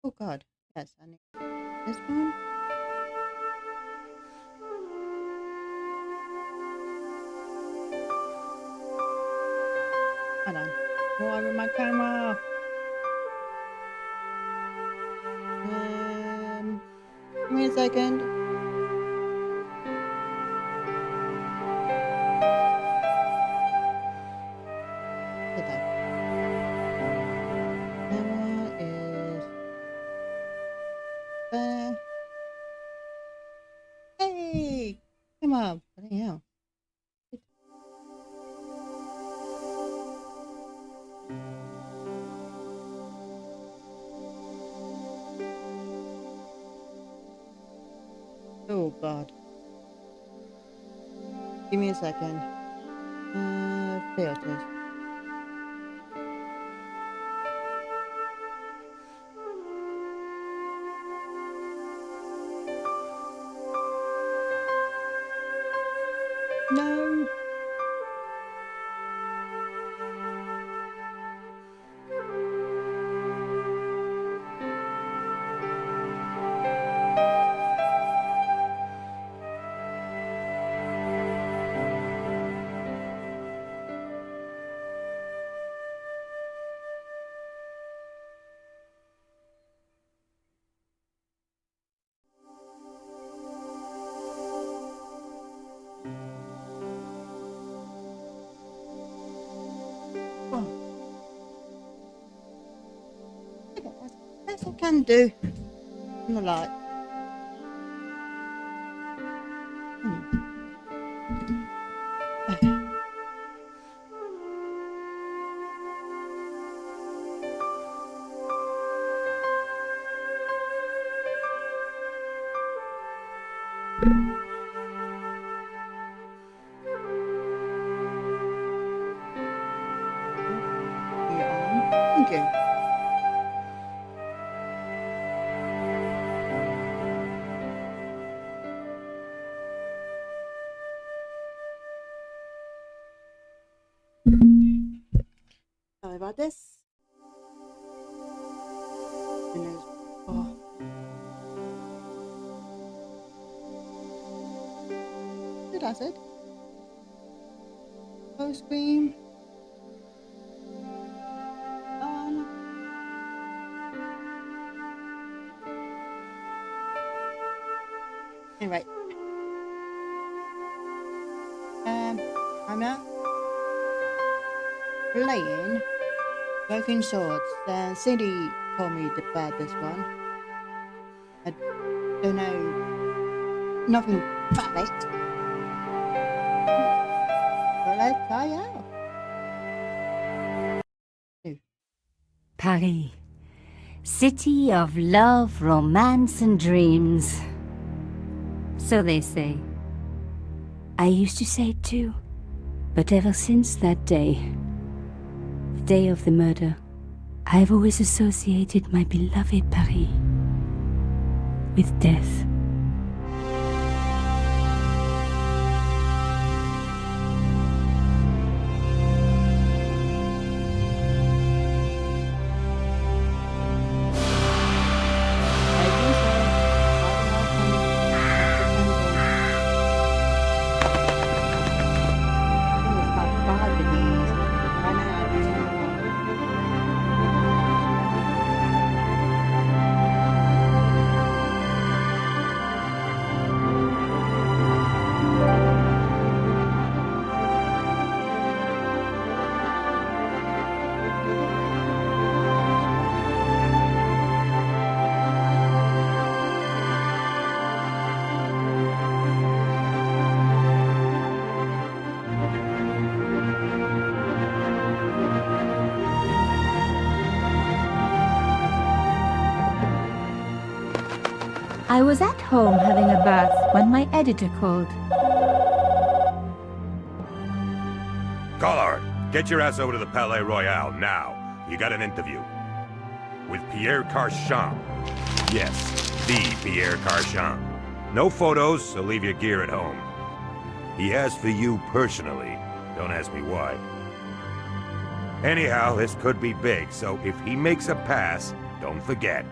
Oh God, yes, I need this one. Hold on. Why with my camera? Give me a second. Hit that. Camera is there. Hey, come on. Bloody hell. Oh God. Give me a second. Filters. No. Oh, that's what I can do. I'm not like. Thank you. Sorry about this. Oh. Did I said? Post screen. Anyway. I'm now playing Broken Swords. Cindy told me about this one. I don't know nothing about it. But let's try out. Paris, city of love, romance, and dreams. So they say. I used to say it too, but ever since that day, the day of the murder, I've always associated my beloved Paris with death. I was at home having a bath when my editor called. Collard, get your ass over to the Palais Royal now. You got an interview. With Pierre Carchon. Yes, the Pierre Carchon. No photos, so leave your gear at home. He asked for you personally. Don't ask me why. Anyhow, this could be big, so if he makes a pass, don't forget.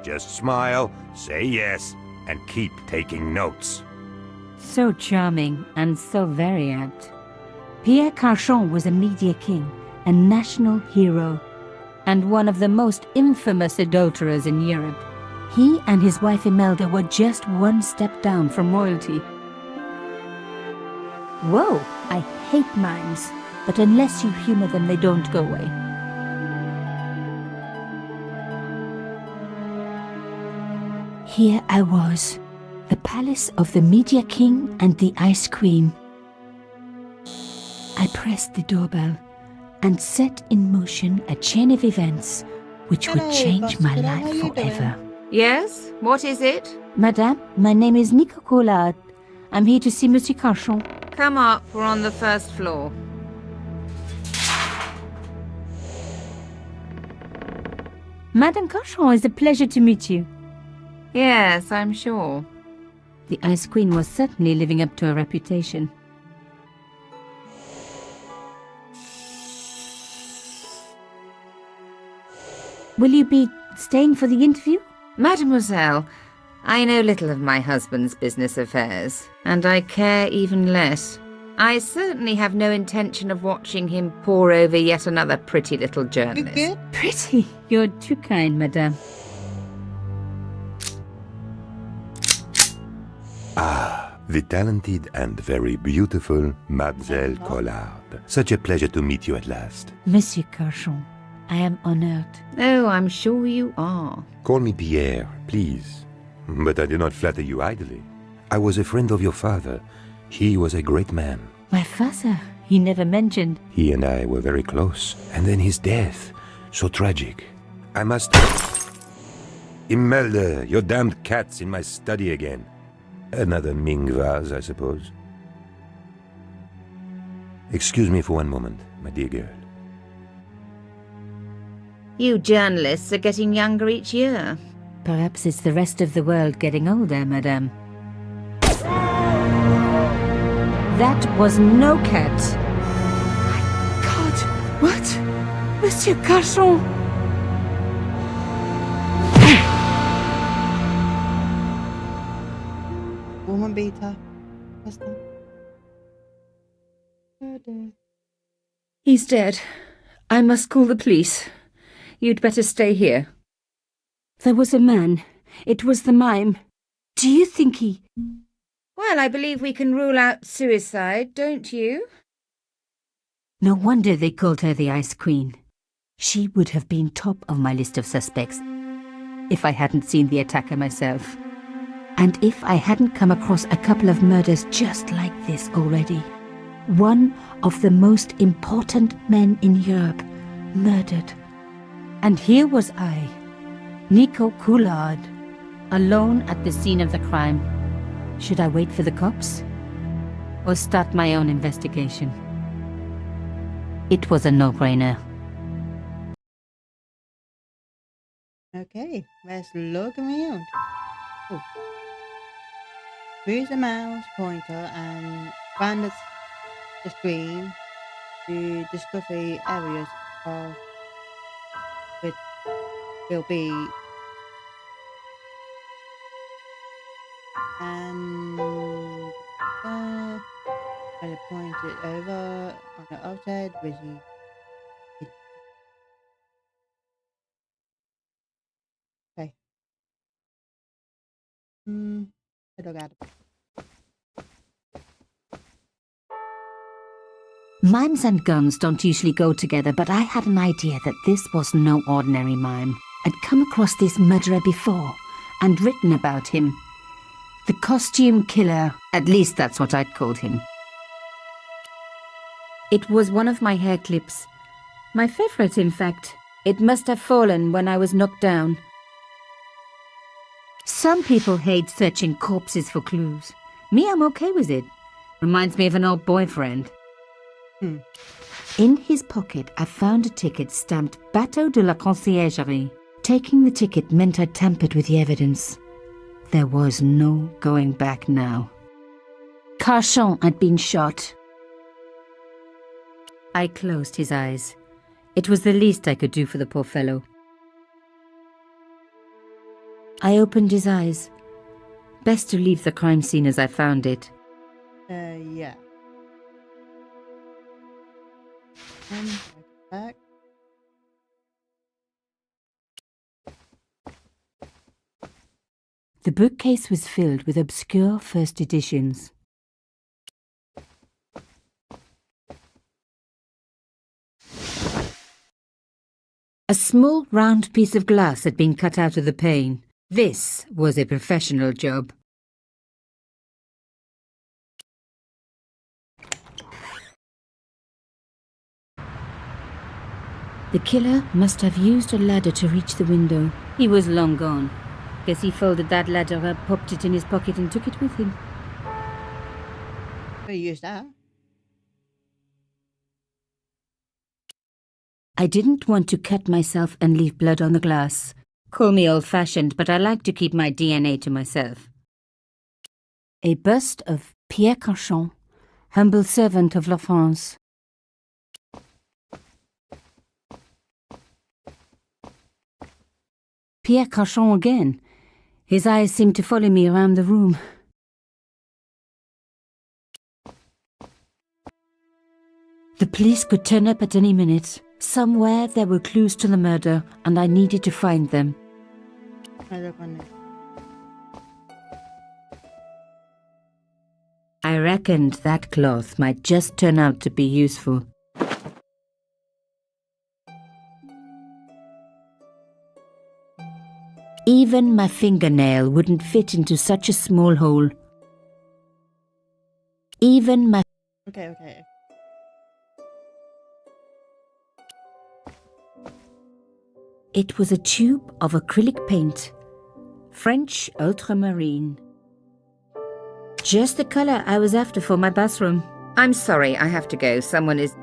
Just smile, say yes, and keep taking notes. So charming and so very apt. Pierre Carchon was a media king, a national hero, and one of the most infamous adulterers in Europe. He and his wife Imelda were just one step down from royalty. Whoa, I hate mimes, but unless you humor them, they don't go away. Here I was, the palace of the Media King and the Ice Queen. I pressed the doorbell and set in motion a chain of events which would Hello, change my Buster, how life you doing? forever. Yes? What is it? Madame, my name is Nicole Collard. I'm here to see Monsieur Carchon. Come up, we're on the first floor. Madame Carchon, it's a pleasure to meet you. Yes, I'm sure. The Ice Queen was certainly living up to her reputation. Will you be staying for the interview? Mademoiselle, I know little of my husband's business affairs, and I care even less. I certainly have no intention of watching him pore over yet another pretty little You journalist. good? Pretty. You're too kind, madame. Ah, the talented and very beautiful Mademoiselle Collard. Such a pleasure to meet you at last. Monsieur Carchon, I am honored. Oh, I'm sure you are. Call me Pierre, please. But I do not flatter you idly. I was a friend of your father. He was a great man. My father, he never mentioned. He and I were very close. And then his death. So tragic. I must... Imelda, your damned cat's in my study again. Another Ming vase, I suppose. Excuse me for one moment, my dear girl. You journalists are getting younger each year. Perhaps it's the rest of the world getting older, madame. That was no cat. My God, what? Monsieur Carchon! Woman beater. Custom. He's dead. I must call the police. You'd better stay here. There was a man. It was the mime. Do you think he... Well, I believe we can rule out suicide, don't you? No wonder they called her the Ice Queen. She would have been top of my list of suspects if I hadn't seen the attacker myself. And if I hadn't come across a couple of murders just like this already. One of the most important men in Europe murdered. And here was I, Nicole Collard, alone at the scene of the crime. Should I wait for the cops? Or start my own investigation? It was a no-brainer. Okay, let's look around. Oh. Use the mouse pointer and run the screen to discover areas of which will be and I point it over on the outside with it. Okay. I don't got it. Mimes and guns don't usually go together, but I had an idea that this was no ordinary mime. I'd come across this murderer before and written about him. The costume killer, at least that's what I'd called him. It was one of my hair clips. My favorite, in fact. It must have fallen when I was knocked down. Some people hate searching corpses for clues. Me, I'm okay with it. Reminds me of an old boyfriend. In his pocket, I found a ticket stamped Bateau de la Conciergerie. Taking the ticket meant I tampered with the evidence. There was no going back now. Carchon had been shot. I closed his eyes. It was the least I could do for the poor fellow. I opened his eyes. Best to leave the crime scene as I found it. Yeah. Back. The bookcase was filled with obscure first editions. A small round piece of glass had been cut out of the pane. This was a professional job. The killer must have used a ladder to reach the window. He was long gone. Guess he folded that ladder up, popped it in his pocket and took it with him. We use that. I didn't want to cut myself and leave blood on the glass. Call me old-fashioned, but I like to keep my DNA to myself. A bust of Pierre Cauchon, humble servant of La France. Pierre Cauchon again. His eyes seemed to follow me around the room. The police could turn up at any minute. Somewhere there were clues to the murder, and I needed to find them. I reckoned that cloth might just turn out to be useful. Even my fingernail wouldn't fit into such a small hole. Even my... Okay. It was a tube of acrylic paint. French ultramarine. Just the colour I was after for my bathroom. I'm sorry, I have to go. Someone is...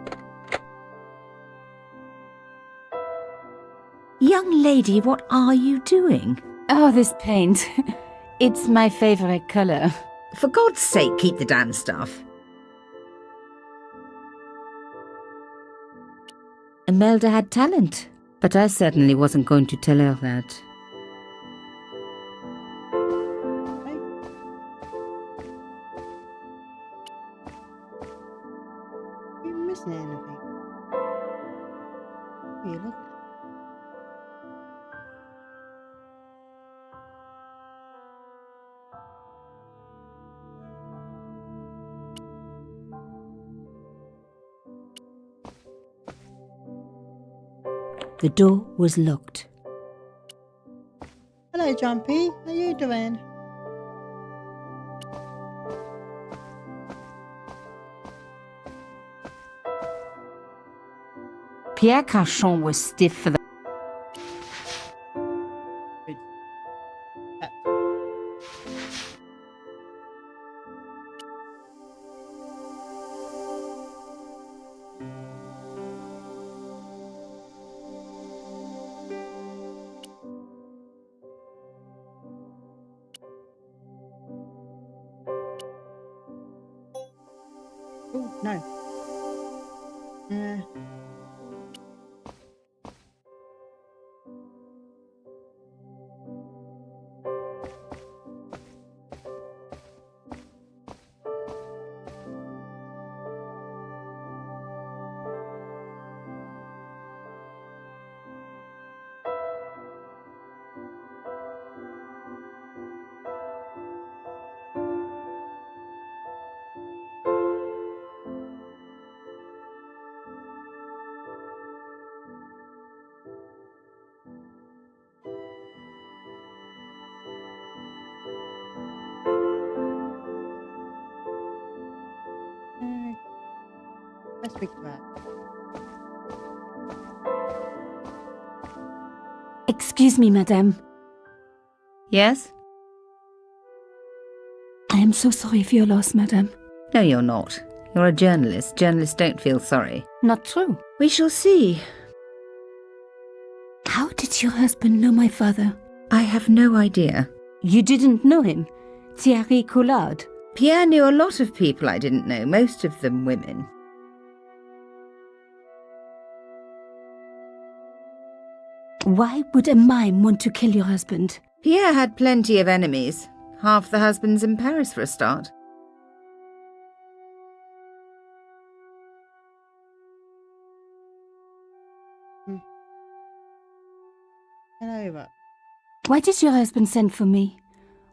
Young lady, what are you doing? Oh, this paint. It's my favourite colour. For God's sake, keep the damn stuff. Imelda had talent, but I certainly wasn't going to tell her that. Are you missing anything? Are you look? The door was locked. Hello, Jumpy. How you doing? Pierre Cauchon was stiff for the... Oh, no. Let's speak to that. Excuse me, madame. Yes? I am so sorry for your loss, madame. No, you're not. You're a journalist. Journalists don't feel sorry. Not true. We shall see. How did your husband know my father? I have no idea. You didn't know him? Thierry Collard? Pierre knew a lot of people I didn't know, most of them women. Why would a mime want to kill your husband? Pierre had plenty of enemies. Half the husbands in Paris for a start. Hello. Why did your husband send for me?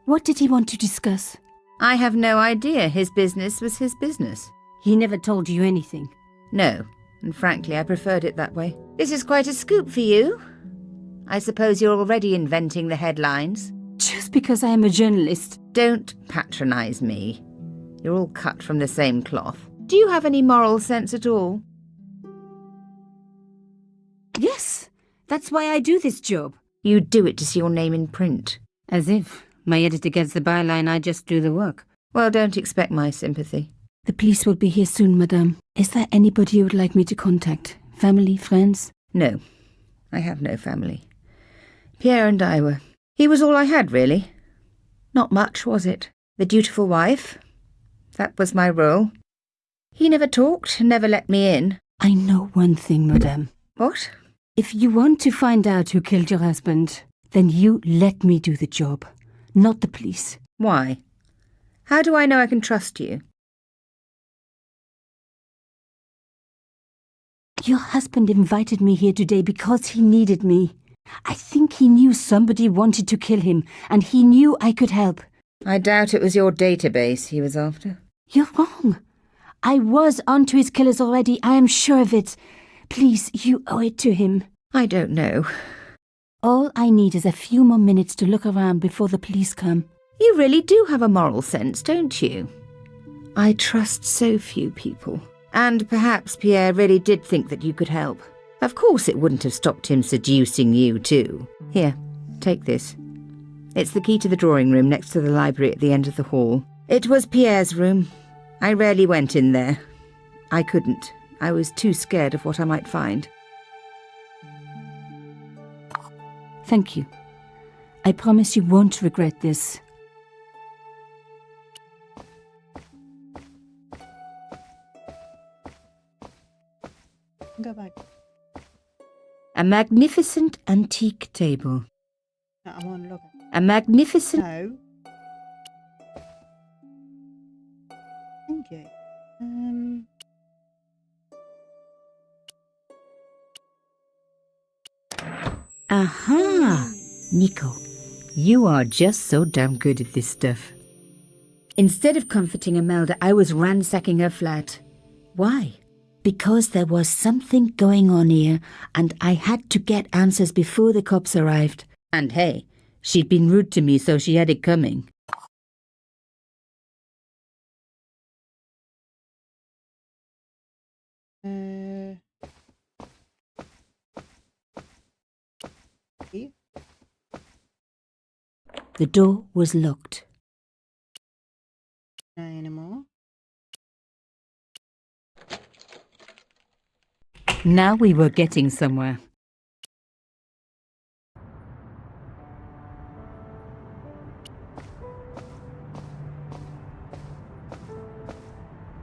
What did he want to discuss? I have no idea. His business was his business. He never told you anything. No, and frankly I preferred it that way. This is quite a scoop for you. I suppose you're already inventing the headlines. Just because I am a journalist. Don't patronise me. You're all cut from the same cloth. Do you have any moral sense at all? Yes, that's why I do this job. You do it to see your name in print. As if my editor gets the byline, I just do the work. Well, don't expect my sympathy. The police will be here soon, madame. Is there anybody you would like me to contact? Family, friends? No, I have no family. Pierre and I were... He was all I had, really. Not much, was it? The dutiful wife. That was my role. He never talked, never let me in. I know one thing, madame. What? If you want to find out who killed your husband, then you let me do the job, not the police. Why? How do I know I can trust you? Your husband invited me here today because he needed me. I think he knew somebody wanted to kill him, and he knew I could help. I doubt it was your database he was after. You're wrong. I was onto his killers already, I am sure of it. Please, you owe it to him. I don't know. All I need is a few more minutes to look around before the police come. You really do have a moral sense, don't you? I trust so few people. And perhaps Pierre really did think that you could help. Of course it wouldn't have stopped him seducing you too. Here, take this. It's the key to the drawing room next to the library at the end of the hall. It was Pierre's room. I rarely went in there. I couldn't. I was too scared of what I might find. Thank you. I promise you won't regret this. Go back. A magnificent antique table. No, I want to look at A magnificent... No. Thank you. Aha! Nico, you are just so damn good at this stuff. Instead of comforting Imelda, I was ransacking her flat. Why? Because there was something going on here, and I had to get answers before the cops arrived. And hey, she'd been rude to me, so she had it coming. Here. The door was locked. No anymore. Now we were getting somewhere.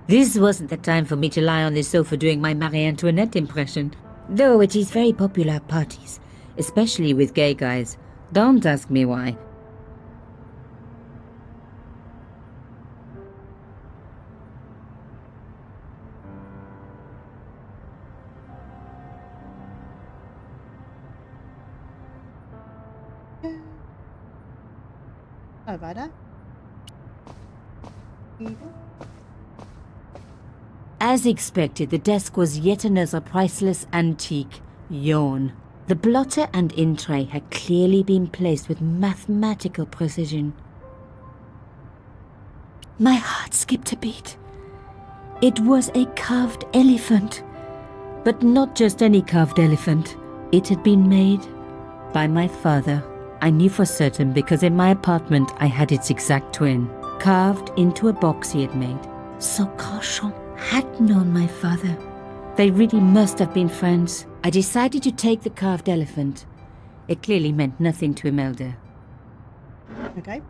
This wasn't the time for me to lie on the sofa doing my Marie Antoinette impression. Though it is very popular at parties, especially with gay guys. Don't ask me why. Sorry about that. Here. As expected, the desk was yet another priceless antique. Yawn. The blotter and in tray had clearly been placed with mathematical precision. My heart skipped a beat. It was a carved elephant. But not just any carved elephant. It had been made by my father. I knew for certain because in my apartment I had its exact twin, carved into a box he had made. So Carchon had known my father. They really must have been friends. I decided to take the carved elephant. It clearly meant nothing to Imelda. Okay.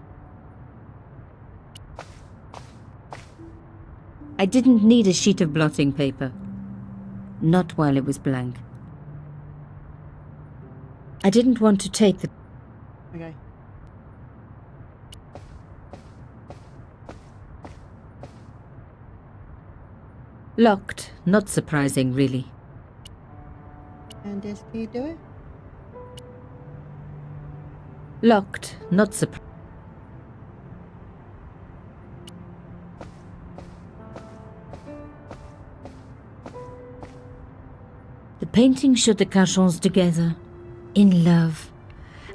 I didn't need a sheet of blotting paper. Not while it was blank. I didn't want to take the... Okay. Locked. Not surprising, really. And this key do it? Locked. Not surprising. The painting showed the Cachons together, in love.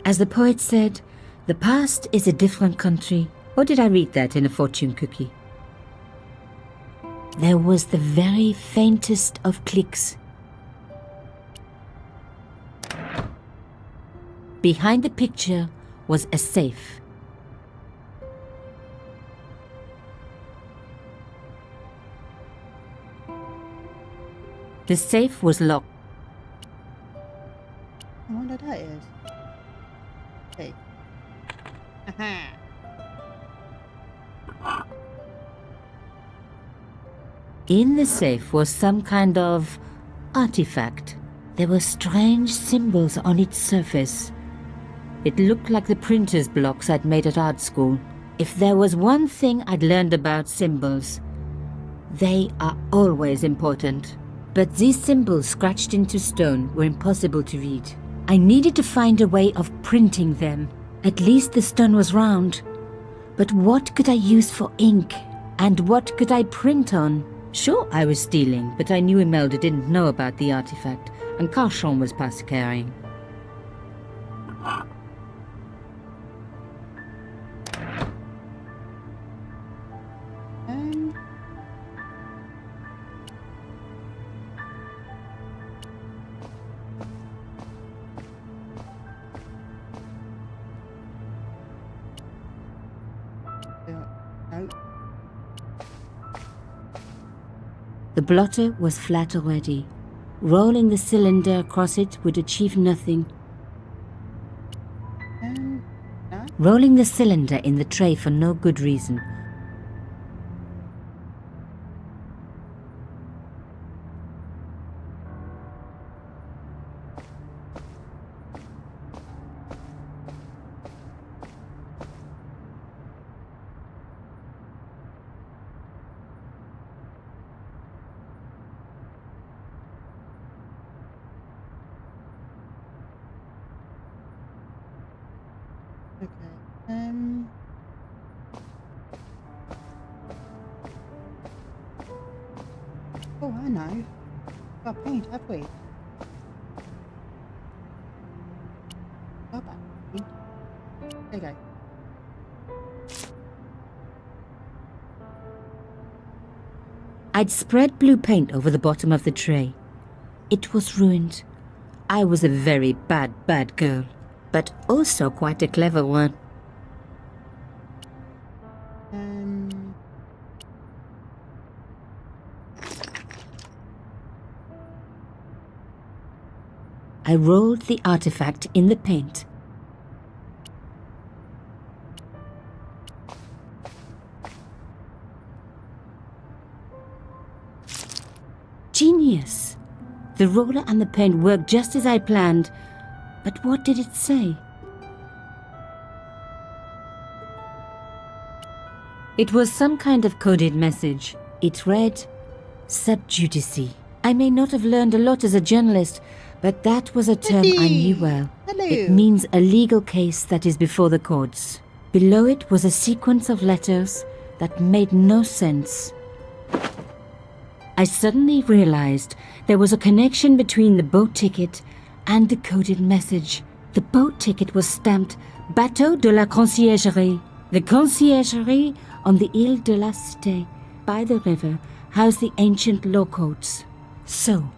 As the poet said, the past is a different country. Or did I read that in a fortune cookie? There was the very faintest of clicks. Behind the picture was a safe. The safe was locked. I wonder what that is. Hey. Aha. In the safe was some kind of artifact. There were strange symbols on its surface. It looked like the printer's blocks I'd made at art school. If there was one thing I'd learned about symbols, they are always important. But these symbols scratched into stone were impossible to read. I needed to find a way of printing them. At least the stone was round. But what could I use for ink? And what could I print on? Sure, I was stealing, but I knew Imelda didn't know about the artifact, and Cachon was past caring. Um. No. The blotter was flat already. Rolling the cylinder across it would achieve nothing. No. Rolling the cylinder in the tray for no good reason. Okay. Oh, I know. Got paint, have we? Got that. There you go. I'd spread blue paint over the bottom of the tray. It was ruined. I was a very bad girl, but also quite a clever one. I rolled the artifact in the paint. Genius! The roller and the paint worked just as I planned, but what did it say? It was some kind of coded message. It read, "Sub judice." I may not have learned a lot as a journalist, but that was a term I knew well. Hello. It means a legal case that is before the courts. Below it was a sequence of letters that made no sense. I suddenly realized there was a connection between the boat ticket and the coded message. The boat ticket was stamped Bateau de la Conciergerie. The conciergerie on the Ile de la Cité, by the river, housed the ancient law courts. So,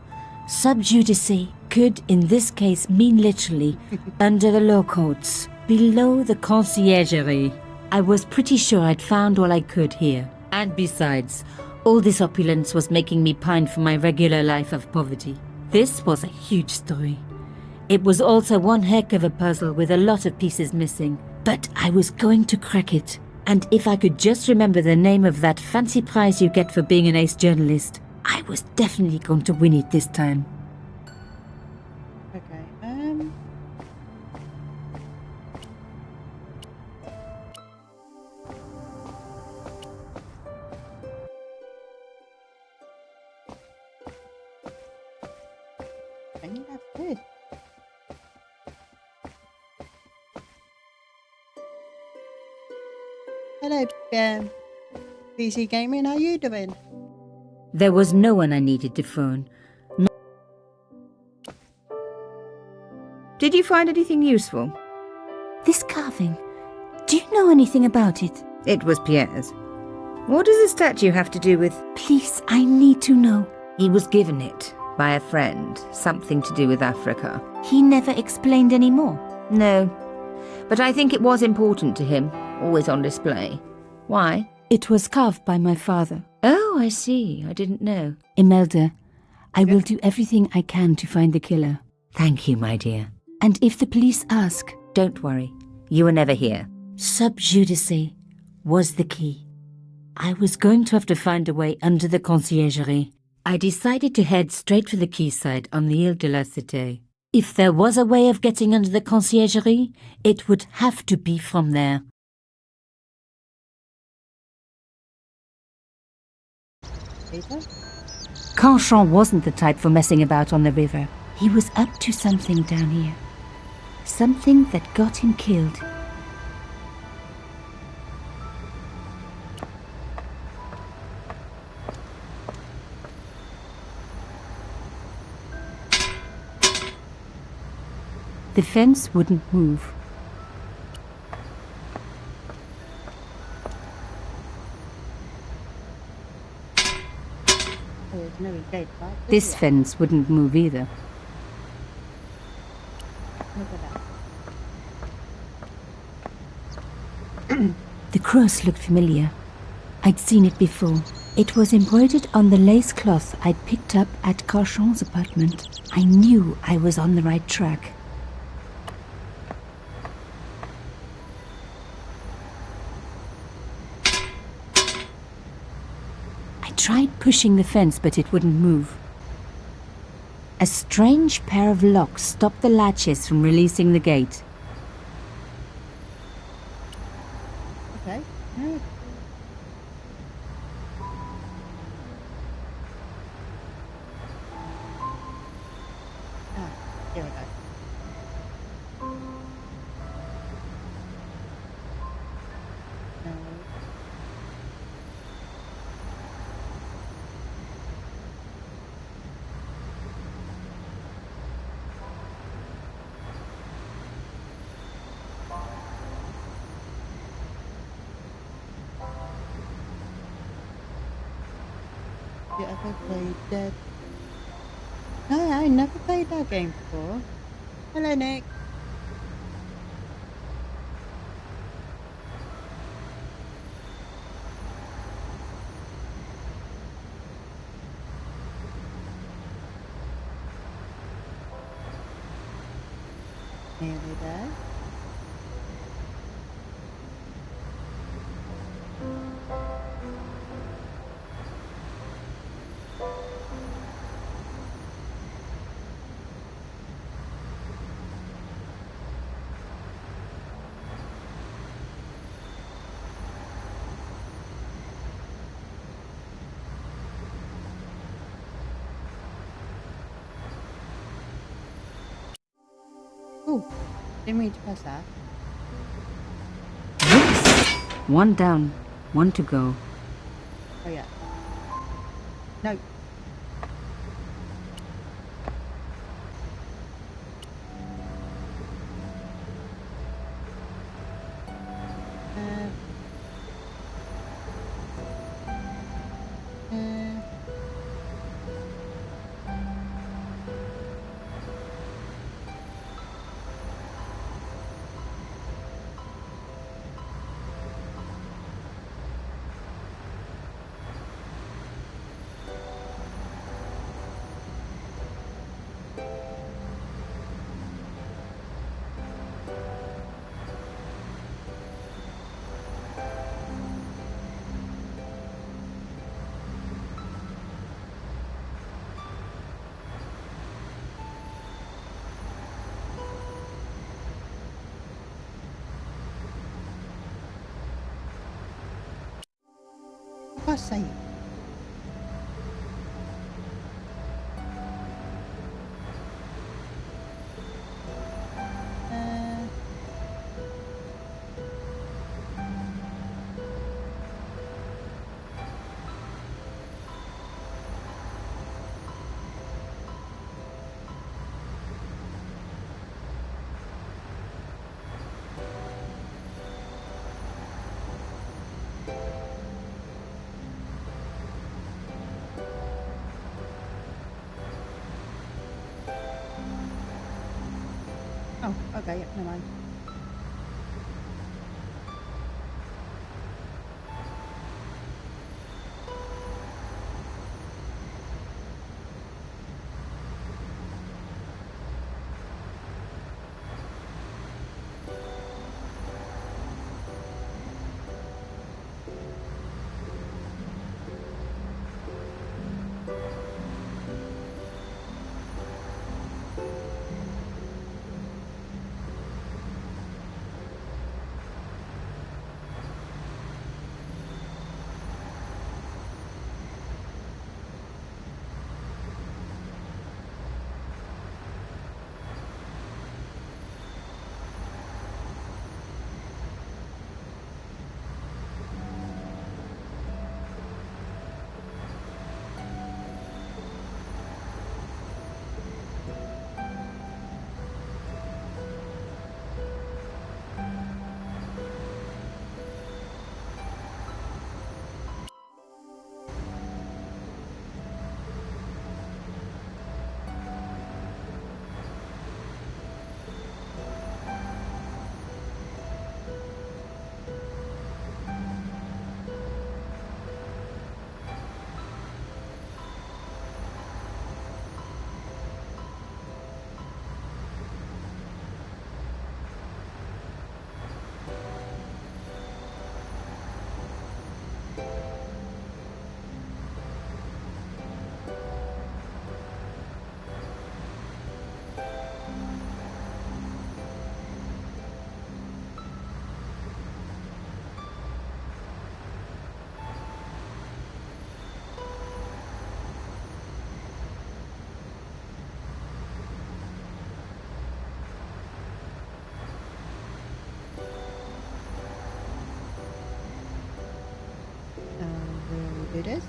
sub judice could in this case mean literally under the law courts, below the conciergerie. I was pretty sure I'd found all I could here. And besides, all this opulence was making me pine for my regular life of poverty. This was a huge story. It was also one heck of a puzzle with a lot of pieces missing. But I was going to crack it. And if I could just remember the name of that fancy prize you get for being an ace journalist, I was definitely going to win it this time. Okay, thing. That's good. Hello, PC Gaming. How you doing? There was no one I needed to phone. Did you find anything useful? This carving, do you know anything about it? It was Pierre's. What does the statue have to do with... Please, I need to know. He was given it by a friend, something to do with Africa. He never explained any more. No, but I think it was important to him, always on display. Why? It was carved by my father. Oh, I see. I didn't know. Imelda, I will do everything I can to find the killer. Thank you, my dear. And if the police ask... Don't worry. You were never here. Sub judice was the key. I was going to have to find a way under the conciergerie. I decided to head straight for the quayside on the Ile de la Cité. If there was a way of getting under the conciergerie, it would have to be from there. Peter? Canchon wasn't the type for messing about on the river. He was up to something down here. Something that got him killed. The fence wouldn't move. There's no gate, right? This fence wouldn't move either. Look at that. The cross looked familiar. I'd seen it before. It was embroidered on the lace cloth I'd picked up at Carchon's apartment. I knew I was on the right track. I tried pushing the fence, but it wouldn't move. A strange pair of locks stopped the latches from releasing the gate. Okay. Here we go. No. You ever played that? No, I never played that game before. Hello, Nick. Nearly there. Oh, didn't mean to press that. One down, one to go. Oh yeah. No. For God's sake. Oh, okay, yeah, never mind. We'll do this.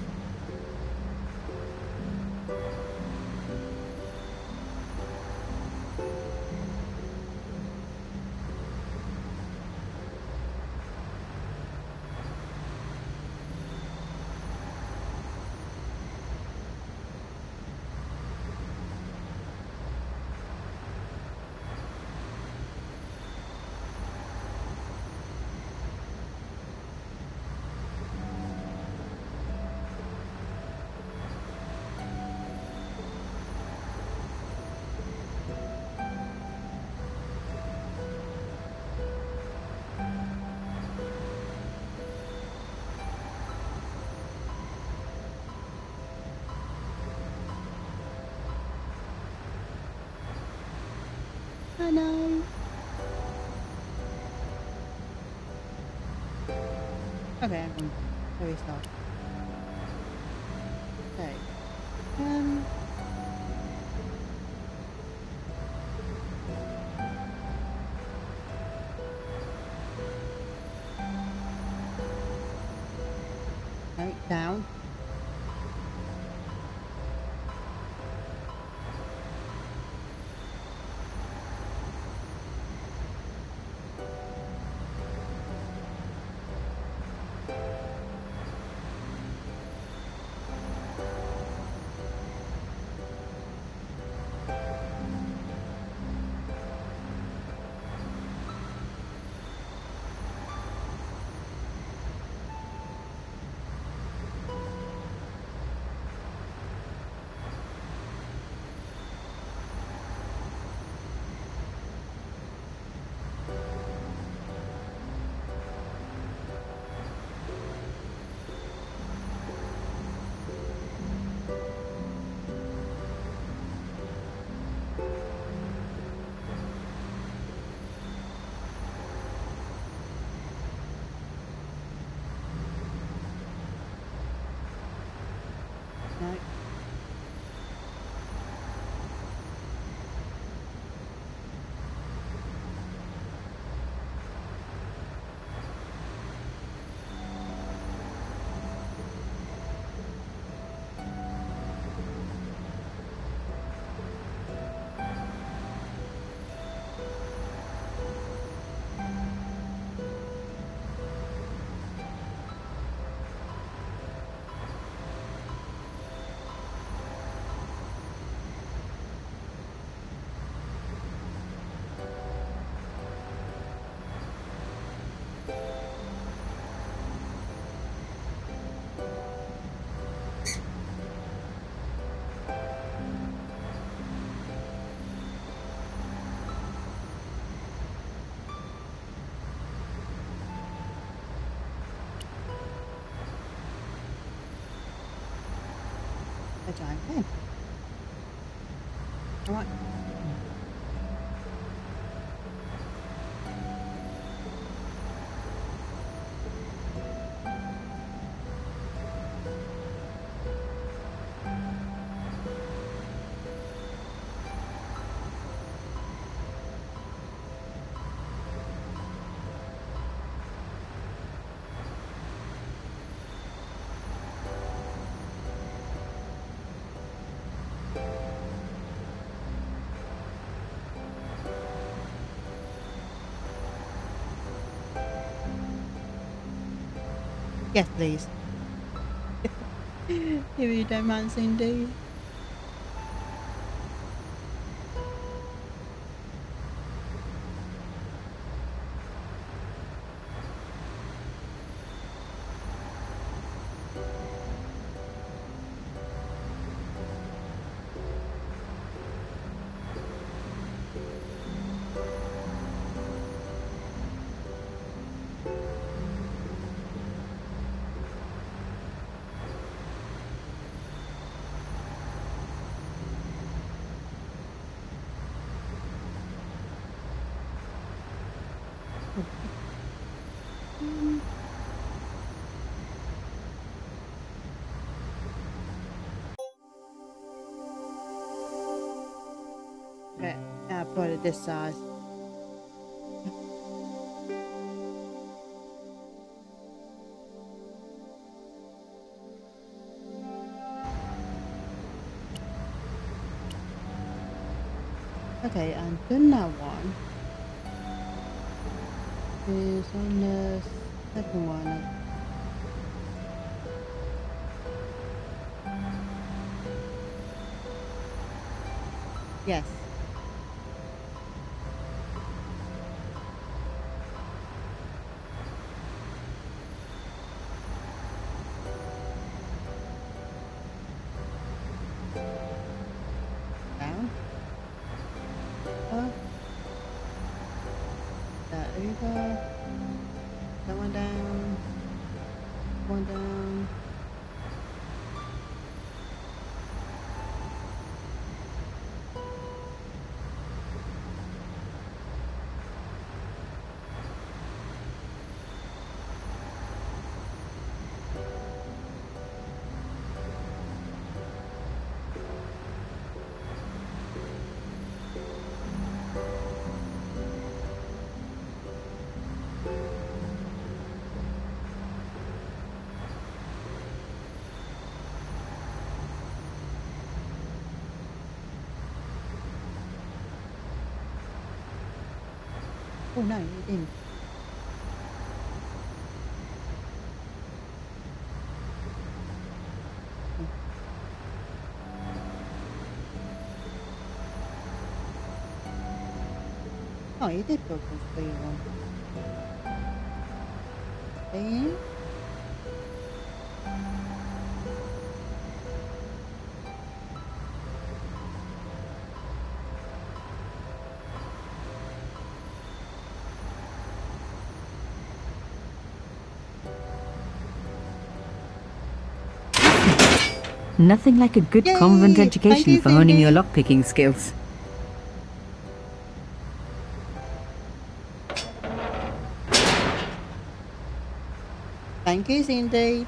I know. Okay, hang on. Where we start? Okay. No, down. a giant pen. Alright. Yes, please. If you don't mind, Cindy. Okay, now put it this size. Okay, and then that one is on the second one. Yes. Down. Up. That over. That one down. One down. Oh no, you didn't. Oh, you did go for 3-1. Then Nothing like a good Yay! convent Thank education you, for honing Cindy. your lockpicking skills. thank you, Cindy.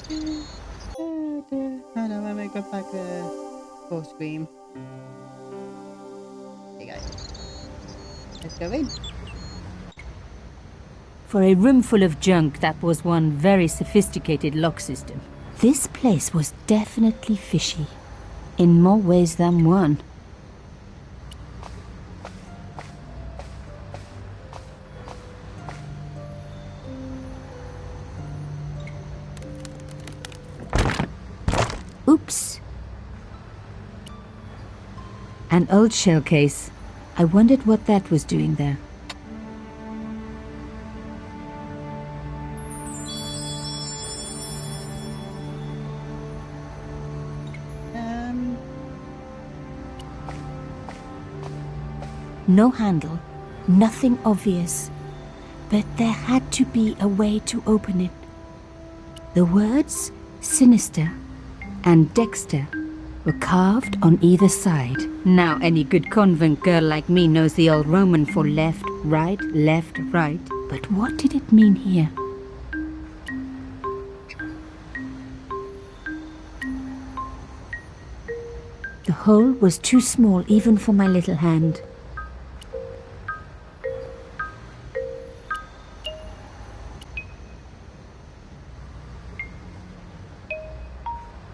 I know, let me go back full screen. There you go. Let's go in. For a room full of junk, that was one very sophisticated lock system. This place was definitely fishy, in more ways than one. Oops! An old shell case. I wondered what that was doing there. No handle, nothing obvious. But there had to be a way to open it. The words, sinister, and Dexter were carved on either side. Now any good convent girl like me knows the old Roman for left, right, left, right. But what did it mean here? The hole was too small even for my little hand.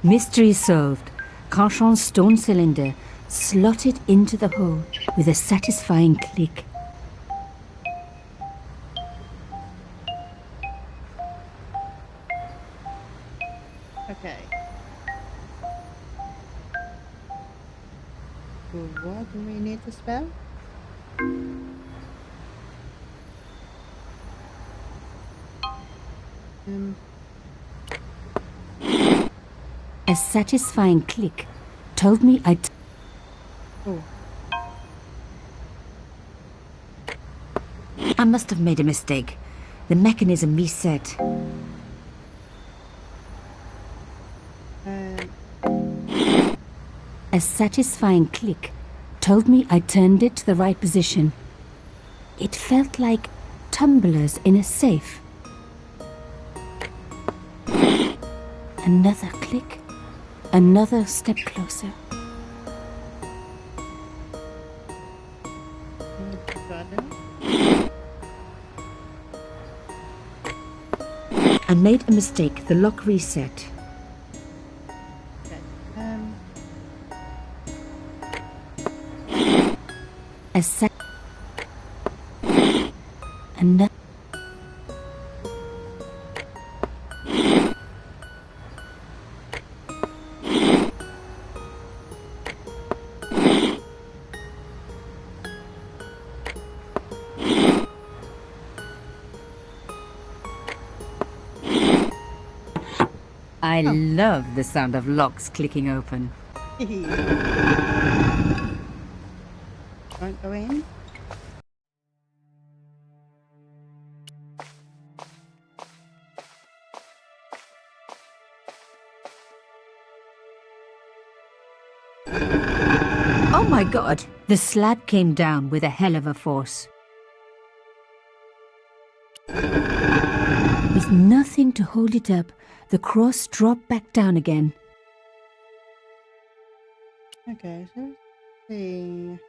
Mystery solved. Carchon's stone cylinder slotted into the hole with a satisfying click. Okay. So what do we need to spell? A satisfying click told me Oh. I must have made a mistake. The mechanism reset. A satisfying click told me I turned it to the right position. It felt like tumblers in a safe. Another click. Another step closer. I made a mistake. The lock reset. Okay. Another. I love the sound of locks clicking open. Won't go in. Oh my god! The slab came down with a hell of a force. With nothing to hold it up, the cross dropped back down again. Okay, so let's see.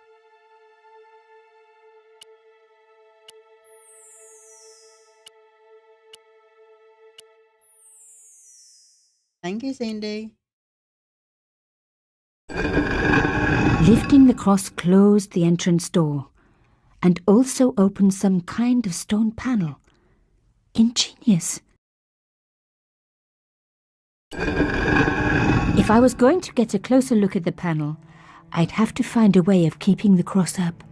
Thank you, Cindy. Lifting the cross closed the entrance door and also opened some kind of stone panel. Ingenious. If I was going to get a closer look at the panel, I'd have to find a way of keeping the cross up.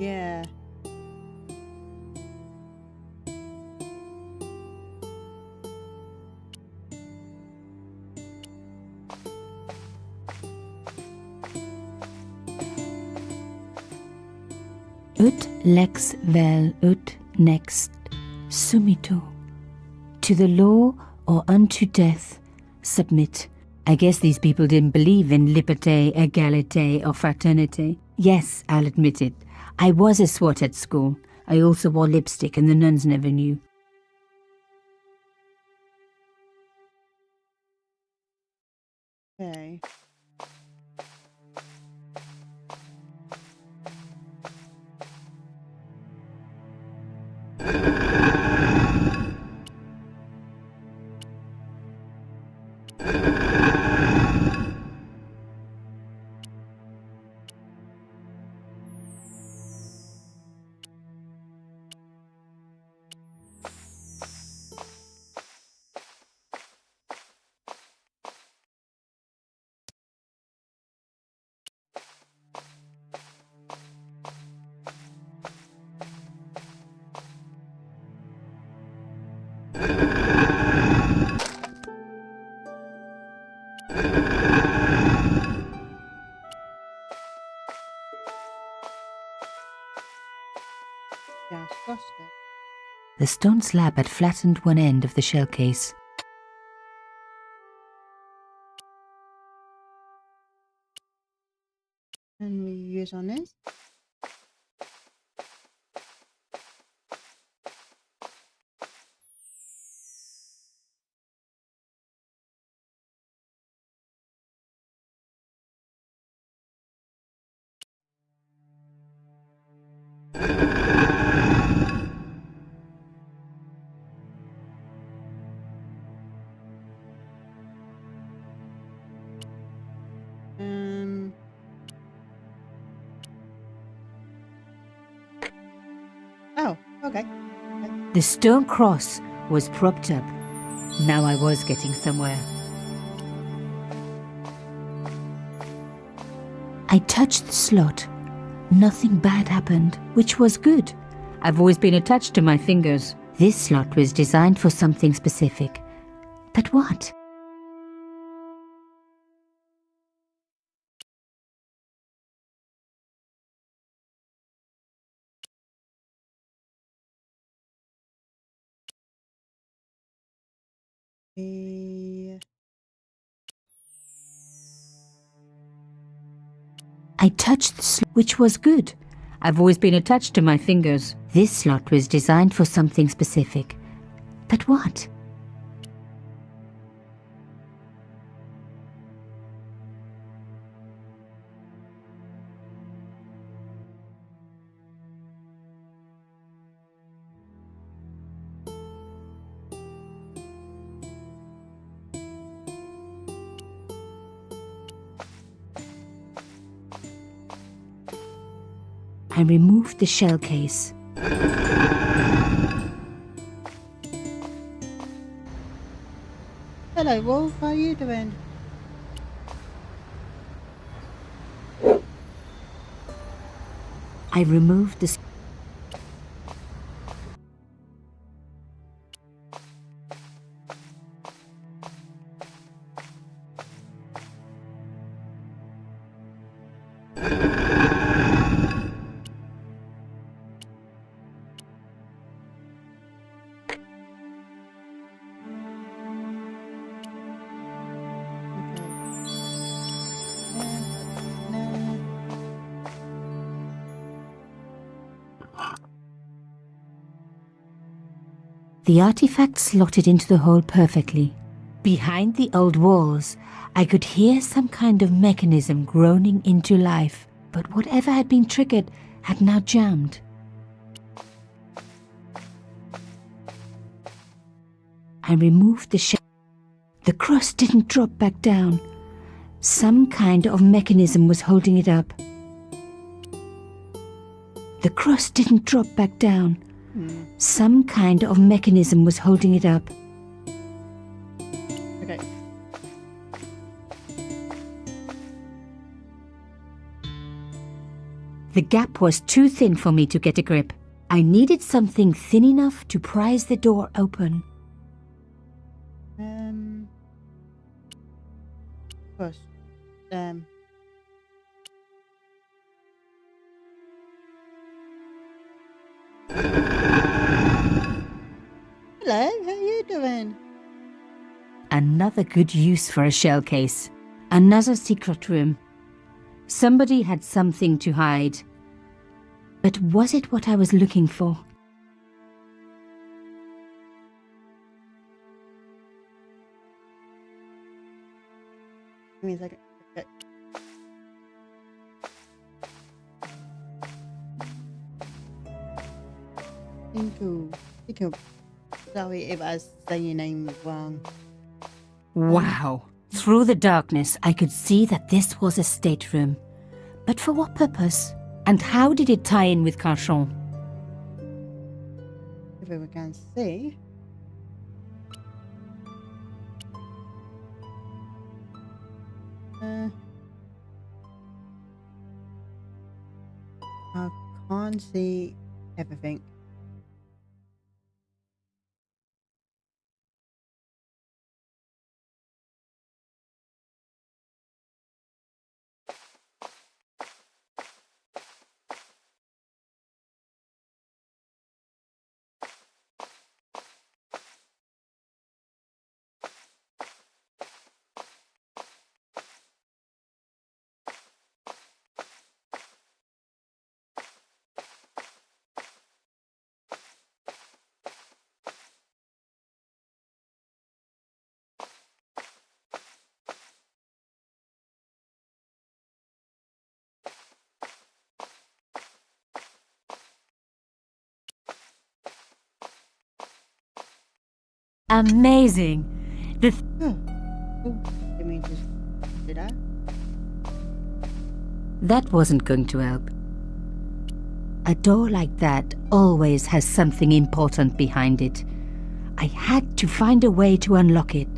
Yeah. Ut lex vel ut next sumito. To the law or unto death submit. I guess these people didn't believe in liberté, égalité, or fraternité. Yes, I'll admit it. I was a swot at school. I also wore lipstick and the nuns never knew. Okay. Just lost it. The stone slab had flattened one end of the shell case. And we use on this. Oh, okay. The stone cross was propped up. Now I was getting somewhere. I touched the slot. Nothing bad happened, which was good. I've always been attached to my fingers. This slot was designed for something specific. But what? I touched the slot, which was good. I've always been attached to my fingers. This slot was designed for something specific. But what? I removed the shell case. Hello, Wolf. How are you doing? I removed the... The artifact slotted into the hole perfectly. Behind the old walls, I could hear some kind of mechanism groaning into life, but whatever had been triggered had now jammed. I removed the shell. The cross didn't drop back down. Some kind of mechanism was holding it up. The cross didn't drop back down. Some kind of mechanism was holding it up. Okay. The gap was too thin for me to get a grip. I needed something thin enough to prise the door open. Of course. Hello, how you doing? Another good use for a shell case. Another secret room. Somebody had something to hide. But was it what I was looking for? Give me a second. Okay. Intrigue. Sorry if I say your name wrong. Wow. Through the darkness, I could see that this was a stateroom. But for what purpose? And how did it tie in with Carchon? If we can see. I can't see everything. amazing. Oh, I mean, did I? That wasn't going to help. A door like that always has something important behind it. I had to find a way to unlock it.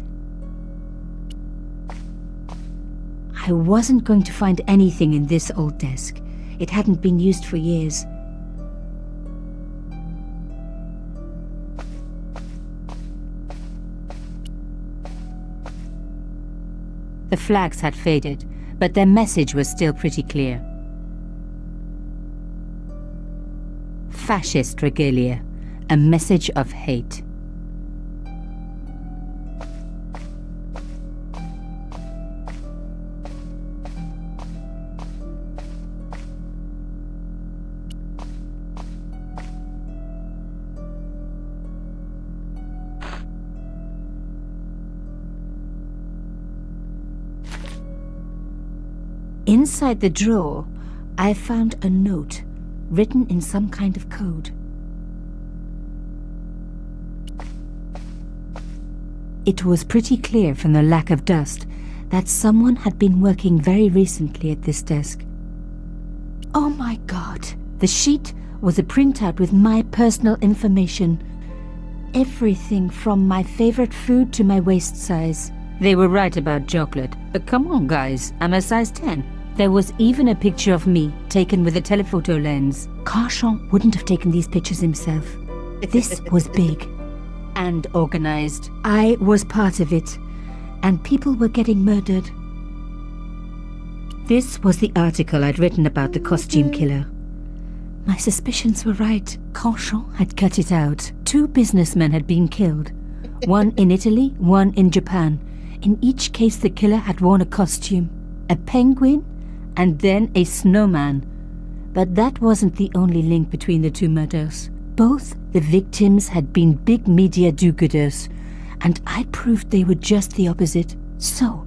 I wasn't going to find anything in this old desk. It hadn't been used for years. The flags had faded, but their message was still pretty clear. Fascist regalia, a message of hate. Inside the drawer, I found a note written in some kind of code. It was pretty clear from the lack of dust that someone had been working very recently at this desk. Oh my God! The sheet was a printout with my personal information. Everything from my favorite food to my waist size. They were right about chocolate, but come on guys, I'm a size 10. There was even a picture of me, taken with a telephoto lens. Carchon wouldn't have taken these pictures himself. This was big and organized. I was part of it, and people were getting murdered. This was the article I'd written about the costume killer. My suspicions were right. Carchon had cut it out. 2 businessmen had been killed. One in Italy, one in Japan. In each case, the killer had worn a costume. A penguin, and then a snowman. But that wasn't the only link between the 2 murders. Both the victims had been big media do-gooders, and I proved they were just the opposite. So,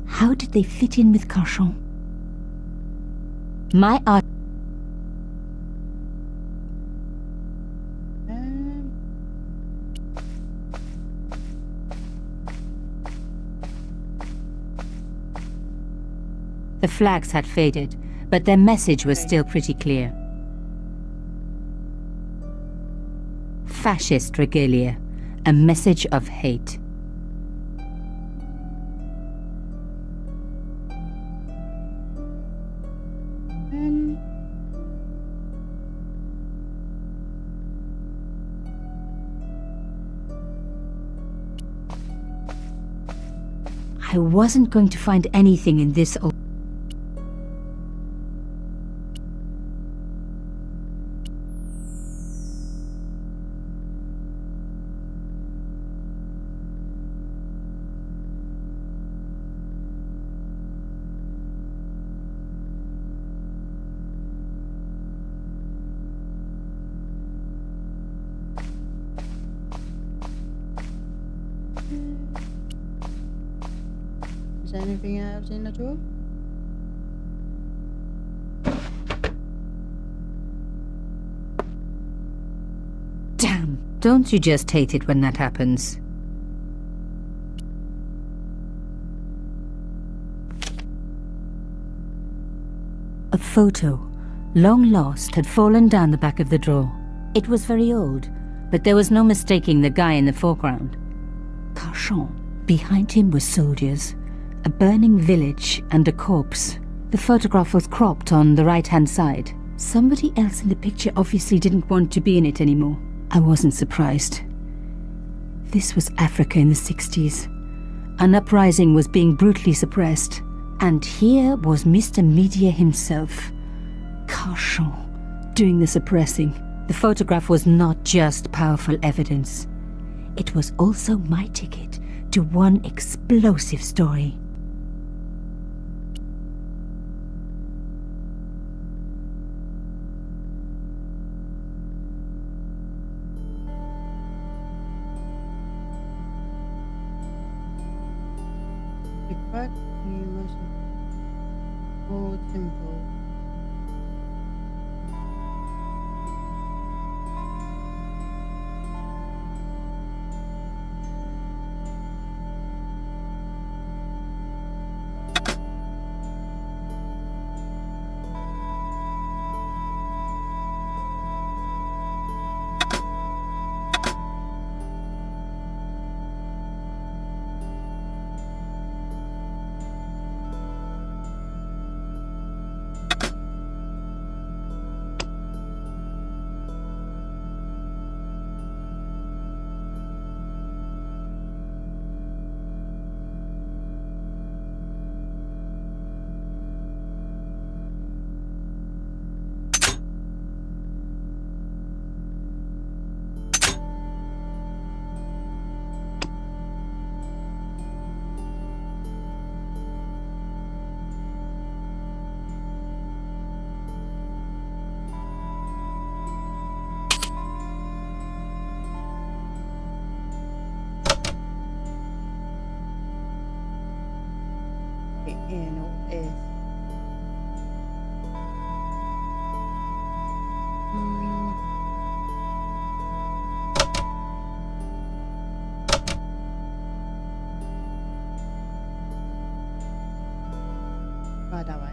how did they fit in with Carchon? My art... The flags had faded, but their message was still pretty clear. Fascist regalia, a message of hate. I wasn't going to find anything in this old... Is there anything else in the drawer? Damn, don't you just hate it when that happens? A photo, long lost, had fallen down the back of the drawer. It was very old, but there was no mistaking the guy in the foreground. Carchon. Behind him were soldiers, a burning village and a corpse. The photograph was cropped on the right-hand side. Somebody else in the picture obviously didn't want to be in it anymore. I wasn't surprised. This was Africa in the 60s. An uprising was being brutally suppressed. And here was Mr. Media himself, Carchon, doing the suppressing. The photograph was not just powerful evidence. It was also my ticket to one explosive story. The crack was more simple. get in all this. Try that way.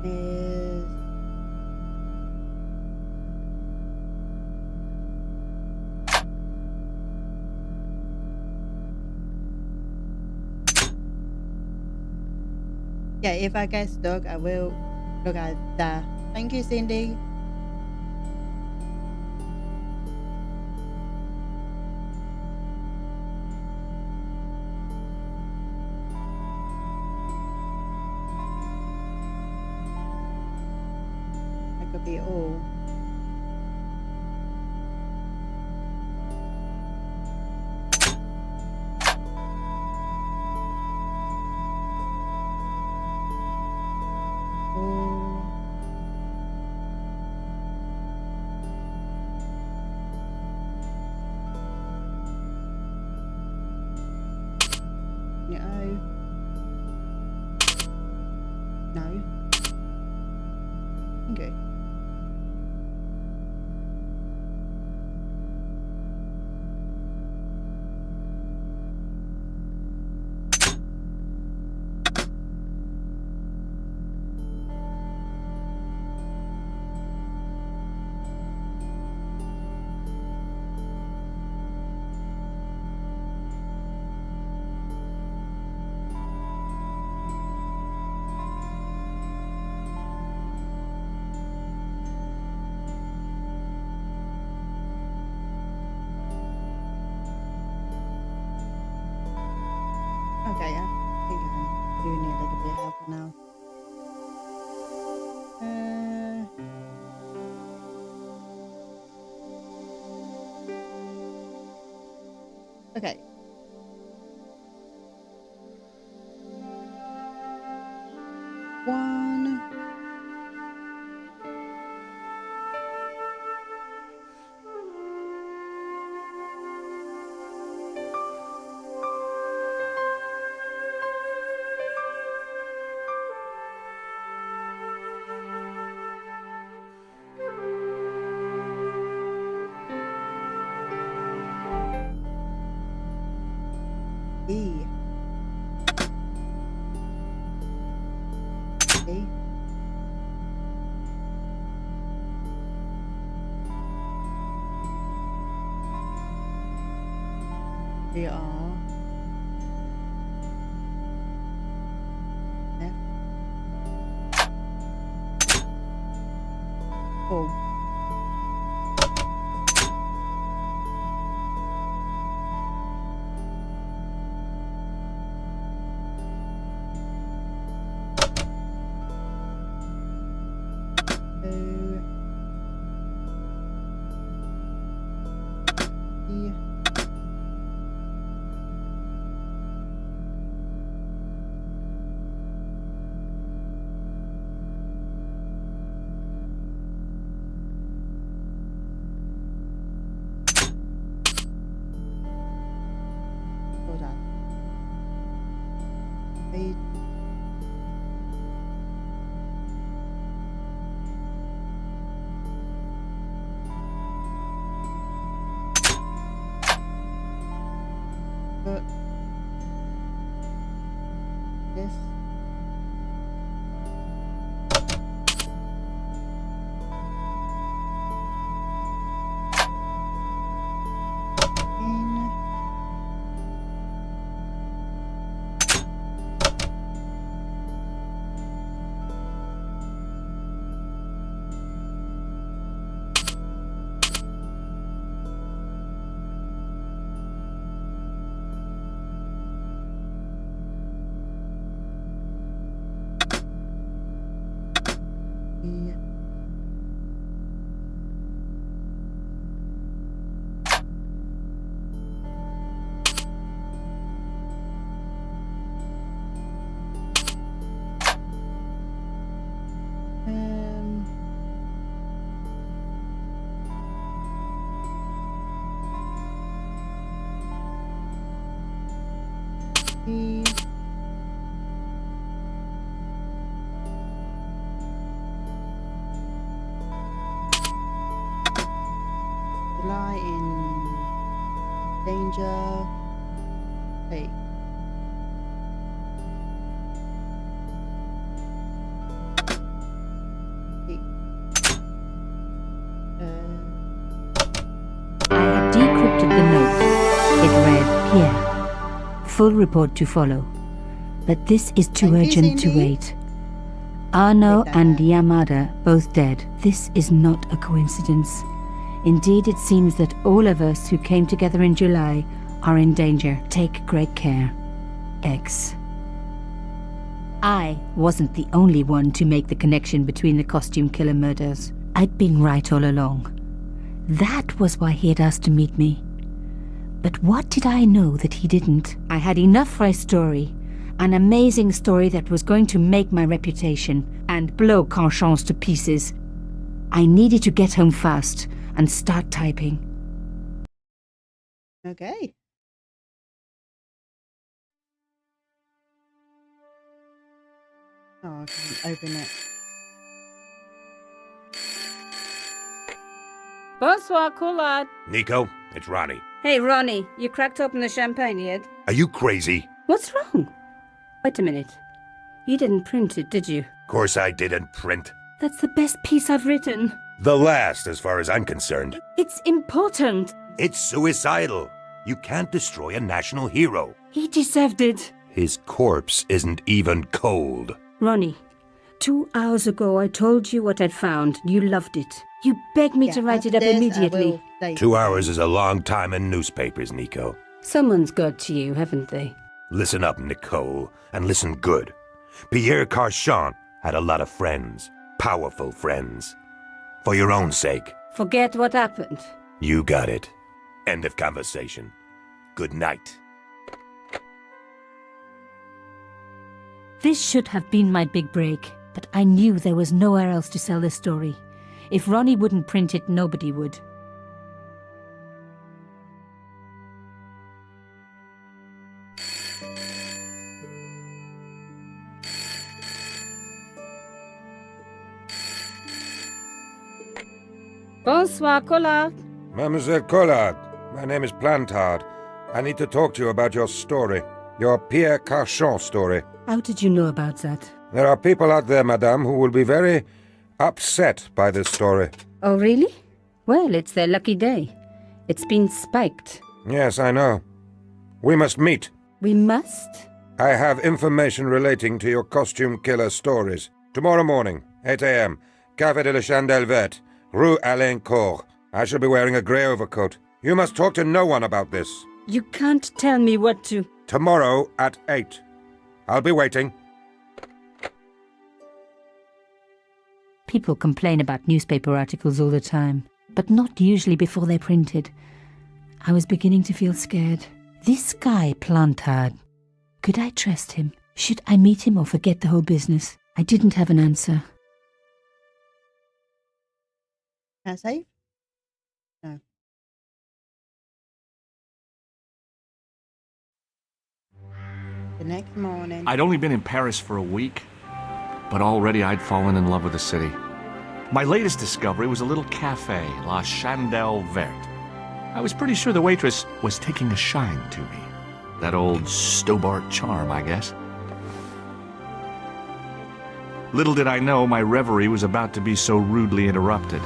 Is yeah, if I get stuck, I will look at that. Thank you, Cindy. That could be all. No. No. Okay. Okay, I think I do need a little bit of help now. Okay. One. E. E. We are F. Oh. Hold on. Wait. Put this in. July in danger. Hey. I had decrypted the note. It read, Pierre, full report to follow. But this is too Thank you, urgent to Cindy. wait. Arno Take that and out. Yamada both dead. This is not a coincidence. Indeed, it seems that all of us who came together in July are in danger. Take great care. X. I wasn't the only one to make the connection between the costume killer murders. I'd been right all along. That was why he had asked to meet me. But what did I know that he didn't? I had enough for a story. An amazing story that was going to make my reputation and blow Conchance to pieces. I needed to get home fast and start typing. Okay. Oh, I can't open it. Bonsoir, Collard. Nico, it's Ronnie. Hey, Ronnie, you cracked open the champagne yet? Are you crazy? What's wrong? Wait a minute. You didn't print it, did you? Course I didn't print. That's the best piece I've written. The last, as far as I'm concerned. It's important. It's suicidal. You can't destroy a national hero. He deserved it. His corpse isn't even cold. Ronnie, 2 hours ago I told you what I'd found. You loved it. You begged me to write it up after this, I immediately. will say 2 hours is a long time in newspapers, Nico. Someone's got to you, haven't they? Listen up, Nicole, and listen good. Pierre Carchon had a lot of friends. Powerful friends. For your own sake. Forget what happened. You got it. End of conversation. Good night. This should have been my big break, but I knew there was nowhere else to sell this story. If Ronnie wouldn't print it, nobody would. Bonsoir, Collard. Mademoiselle Collard, my name is Plantard. I need to talk to you about your story. Your Pierre Carchon story. How did you know about that? There are people out there, madame, who will be very upset by this story. Oh, really? Well, it's their lucky day. It's been spiked. Yes, I know. We must meet. We must? I have information relating to your costume killer stories. Tomorrow morning, 8 a.m., Café de la Chandelle Verte, Rue Alain Court. I shall be wearing a grey overcoat. You must talk to no one about this. You can't tell me what to... Tomorrow at 8. I'll be waiting. People complain about newspaper articles all the time, but not usually before they're printed. I was beginning to feel scared. This guy, Plantard. Could I trust him? Should I meet him or forget the whole business? I didn't have an answer. Can I save? No. The next morning. I'd only been in Paris for a week, but already I'd fallen in love with the city. My latest discovery was a little cafe, La Chandelle Verte. I was pretty sure the waitress was taking a shine to me. That old Stobbart charm, I guess. Little did I know my reverie was about to be so rudely interrupted.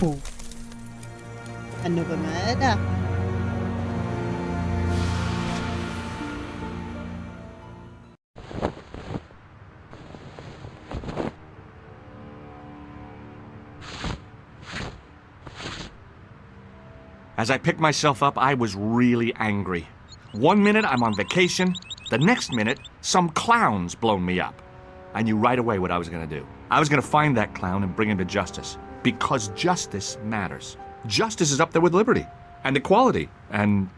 Oh. Another murder. As I picked myself up, I was really angry. 1 minute I'm on vacation, the next minute some clown's blown me up. I knew right away what I was going to do. I was going to find that clown and bring him to justice. Because justice matters. Justice is up there with liberty, and equality, and,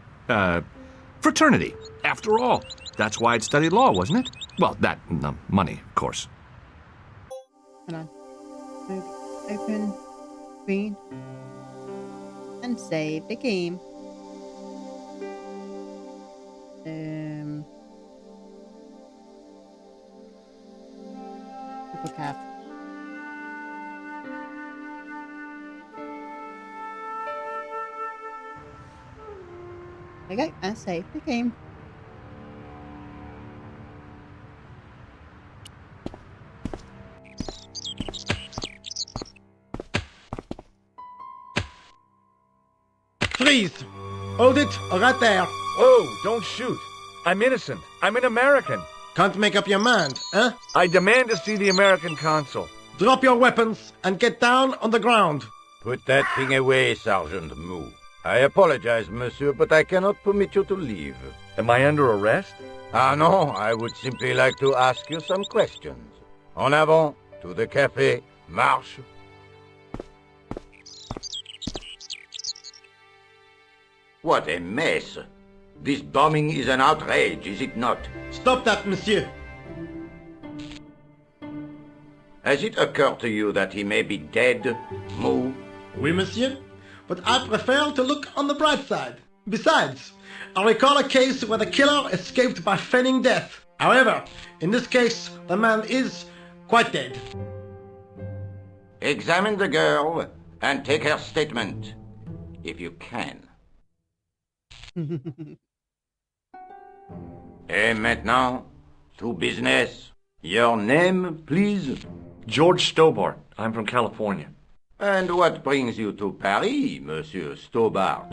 fraternity. After all, That's why I'd studied law, wasn't it? Well, that and the money, of course. Hold on. Open screen and save the game. Triple cap. There you go, and save the game. Freeze! Hold it, right there. Oh, don't shoot. I'm innocent. I'm an American. Can't make up your mind, huh? I demand to see the American consul. Drop your weapons and get down on the ground. Put that thing away, Sergeant Mou. I apologize, monsieur, but I cannot permit you to leave. Am I under arrest? Ah, no, I would simply like to ask you some questions. En avant, to the café, marche. What a mess. This bombing is an outrage, is it not? Stop that, monsieur. Has it occurred to you that he may be dead, Mou? Oui, monsieur. But I prefer to look on the bright side. Besides, I recall a case where the killer escaped by feigning death. However, in this case, the man is quite dead. Examine the girl and take her statement, if you can. Et maintenant, to business. Your name, please? George Stobbart. I'm from California. And what brings you to Paris, Monsieur Stobbart?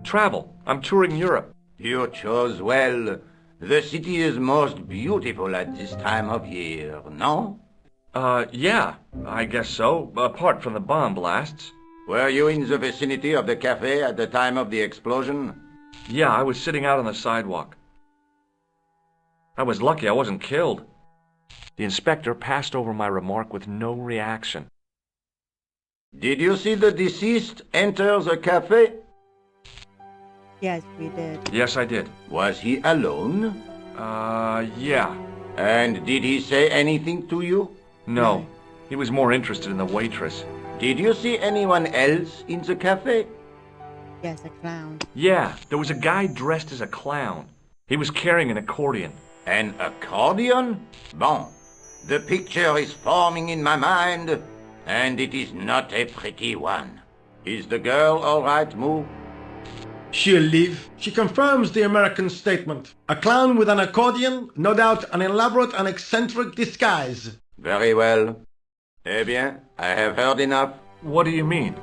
Travel. I'm touring Europe. You chose well. The city is most beautiful at this time of year, no? Yeah, I guess so, apart from the bomb blasts. Were you in the vicinity of the cafe at the time of the explosion? Yeah, I was sitting out on the sidewalk. I was lucky I wasn't killed. The inspector passed over my remark with no reaction. Did you see the deceased enter the cafe? Yes, we did. Yes, I did. Was he alone? Yeah. And did he say anything to you? No. He was more interested in the waitress. Did you see anyone else in the cafe? Yes, a clown. Yeah, there was a guy dressed as a clown. He was carrying an accordion. An accordion? Bon. The picture is forming in my mind, and it is not a pretty one. Is the girl all right, Mou? She'll live. She confirms the American statement. A clown with an accordion, no doubt an elaborate and eccentric disguise. Very well. Eh bien, I have heard enough. What do you mean?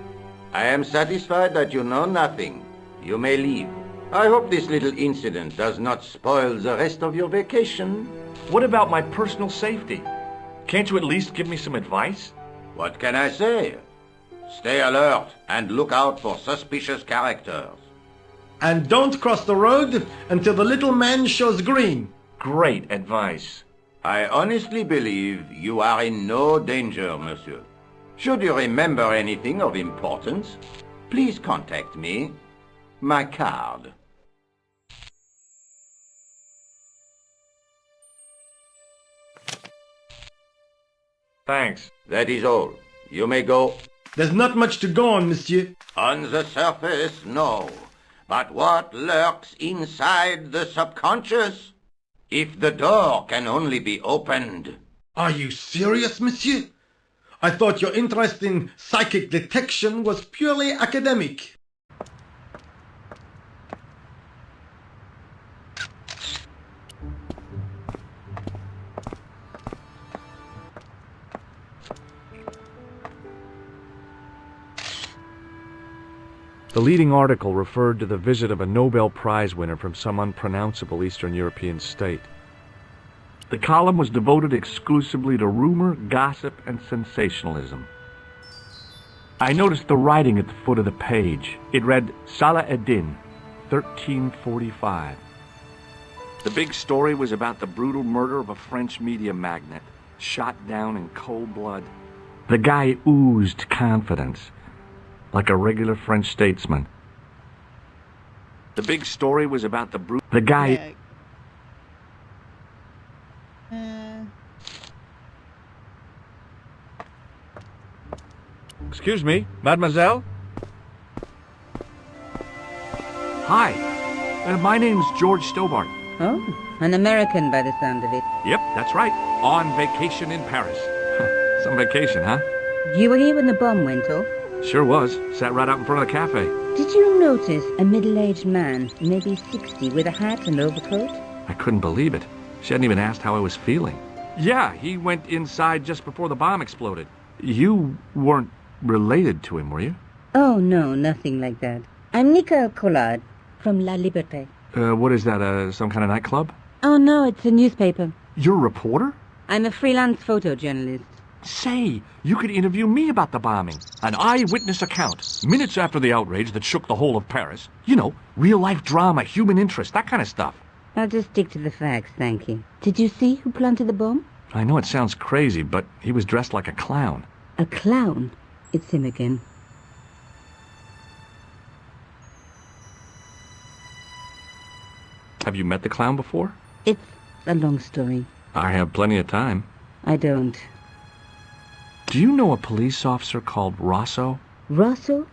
I am satisfied that you know nothing. You may leave. I hope this little incident does not spoil the rest of your vacation. What about my personal safety? Can't you at least give me some advice? What can I say? Stay alert and look out for suspicious characters. And don't cross the road until the little man shows green. Great advice. I honestly believe you are in no danger, monsieur. Should you remember anything of importance, please contact me. My card. Thanks. That is all. You may go. There's not much to go on, monsieur. On the surface, no. But what lurks inside the subconscious? If the door can only be opened. Are you serious, monsieur? I thought your interest in psychic detection was purely academic. The leading article referred to the visit of a Nobel Prize winner from some unpronounceable Eastern European state. The column was devoted exclusively to rumor, gossip, and sensationalism. I noticed the writing at the foot of the page. It read, Salah ad-Din, 1345. The big story was about the brutal murder of a French media magnate, shot down in cold blood. The guy oozed confidence, like a regular French statesman. The big story was about the guy... Yeah. Excuse me, mademoiselle? Hi. My name's George Stobbart. Oh, an American by the sound of it. Yep, that's right. On vacation in Paris. Some vacation, huh? You were here when the bomb went off? Sure was. Sat right out in front of the cafe. Did you notice a middle-aged man, maybe 60, with a hat and overcoat? I couldn't believe it. She hadn't even asked how I was feeling. Yeah, he went inside just before the bomb exploded. You weren't related to him, were you? Oh, no, nothing like that. I'm Nicole Collard, from La Liberté. What is that, some kind of nightclub? Oh, no, it's a newspaper. You're a reporter? I'm a freelance photojournalist. Say, you could interview me about the bombing. An eyewitness account, minutes after the outrage that shook the whole of Paris. You know, real-life drama, human interest, that kind of stuff. I'll just stick to the facts, thank you. Did you see who planted the bomb? I know it sounds crazy, but he was dressed like a clown. A clown? It's him again. Have you met the clown before? It's a long story. I have plenty of time. I don't. Do you know a police officer called Rosso? Rosso?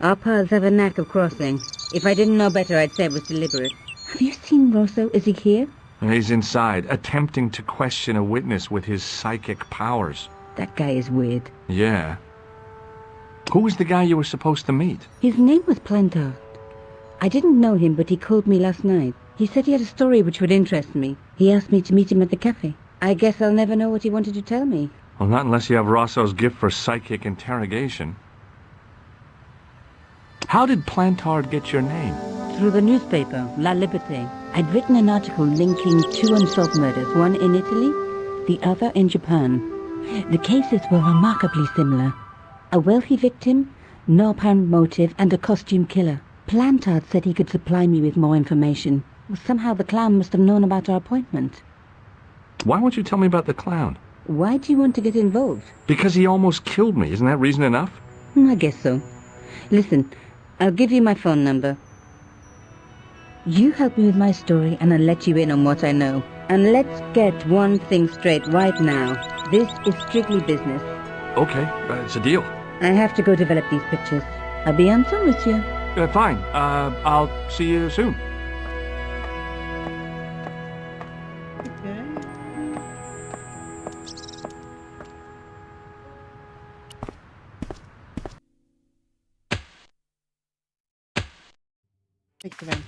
Our paths have a knack of crossing. If I didn't know better, I'd say it was deliberate. Have you seen Rosso? Is he here? He's inside, attempting to question a witness with his psychic powers. That guy is weird. Yeah. Who was the guy you were supposed to meet? His name was Plantard. I didn't know him, but he called me last night. He said he had a story which would interest me. He asked me to meet him at the cafe. I guess I'll never know what he wanted to tell me. Well, not unless you have Rosso's gift for psychic interrogation. How did Plantard get your name? Through the newspaper, La Liberté. I'd written an article linking two unsolved murders, one in Italy, the other in Japan. The cases were remarkably similar. A wealthy victim, no apparent motive, and a costume killer. Plantard said he could supply me with more information. Well, somehow the clown must have known about our appointment. Why won't you tell me about the clown? Why do you want to get involved? Because he almost killed me. Isn't that reason enough? I guess so. Listen, I'll give you my phone number. You help me with my story and I'll let you in on what I know. And let's get one thing straight right now. This is strictly business. Okay, it's a deal. I have to go develop these pictures. À bientôt, monsieur. Fine. I'll see you soon. Okay. Take the ring.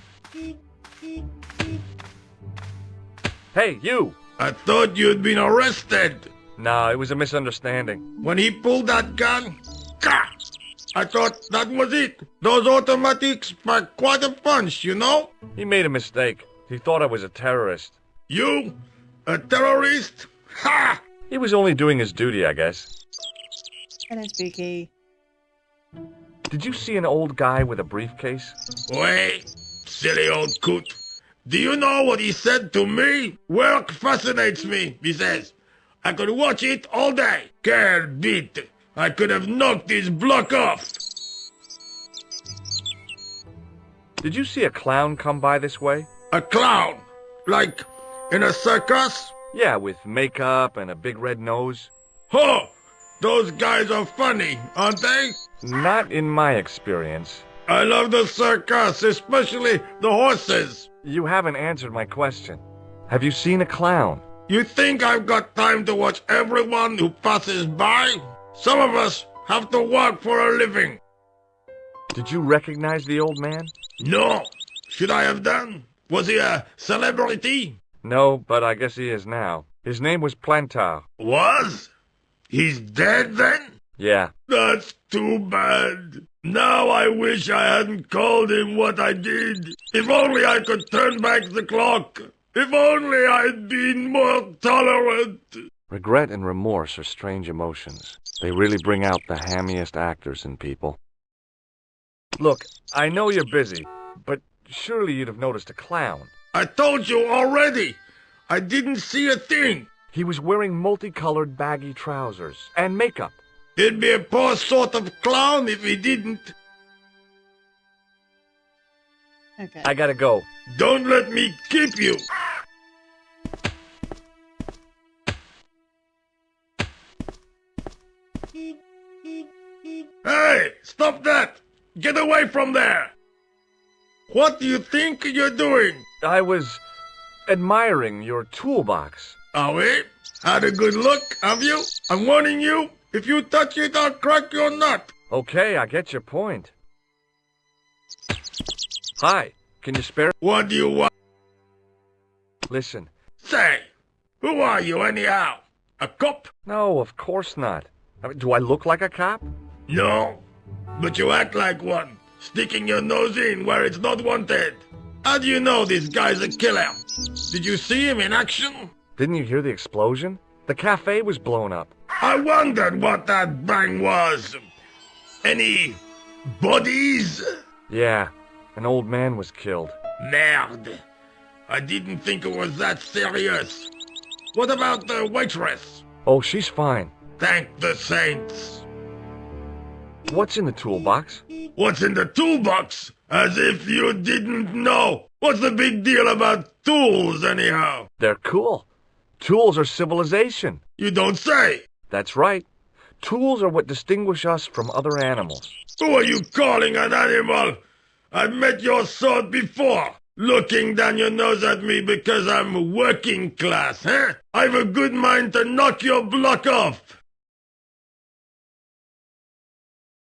Hey, you! I thought you'd been arrested. No, it was a misunderstanding. When he pulled that gun, I thought that was it. Those automatics pack quite a punch, you know? He made a mistake. He thought I was a terrorist. You? A terrorist? Ha! He was only doing his duty, I guess. Hello, Spooky. Did you see an old guy with a briefcase? Wait, silly old coot. Do you know what he said to me? Work fascinates me, he says. I could watch it all day. Quel bit. I could have knocked his block off. Did you see a clown come by this way? A clown? Like in a circus? Yeah, with makeup and a big red nose. Oh, those guys are funny, aren't they? Not in my experience. I love the circus, especially the horses. You haven't answered my question. Have you seen a clown? You think I've got time to watch everyone who passes by? Some of us have to work for a living. Did you recognize the old man? No. Should I have done? Was he a celebrity? No, but I guess he is now. His name was Plantard. Was? He's dead then? Yeah. That's too bad. Now I wish I hadn't called him what I did. If only I could turn back the clock. If only I'd been more tolerant. Regret and remorse are strange emotions. They really bring out the hammiest actors in people. Look, I know you're busy, but surely you'd have noticed a clown. I told you already. I didn't see a thing. He was wearing multicolored baggy trousers and makeup. He'd be a poor sort of clown if he didn't. Okay. I gotta go. Don't let me keep you. Get away from there! What do you think you're doing? I was admiring your toolbox. Oh, eh? Had a good look, have you? I'm warning you, if you touch it, I'll crack your nut. Okay, I get your point. Hi, can you spare... What do you want? Listen. Say, who are you anyhow? A cop? No, of course not. I mean, do I look like a cop? No, but you act like one, sticking your nose in where it's not wanted. How do you know this guy's a killer? Did you see him in action? Didn't you hear the explosion? The cafe was blown up. I wondered what that bang was. Any bodies? Yeah, an old man was killed. Merde. I didn't think it was that serious. What about the waitress? Oh, she's fine. Thank the saints. What's in the toolbox? What's in the toolbox? As if you didn't know. What's the big deal about tools, anyhow? They're cool. Tools are civilization. You don't say. That's right. Tools are what distinguish us from other animals. Who are you calling an animal? I've met your sort before. Looking down your nose at me because I'm working class, huh? I've a good mind to knock your block off.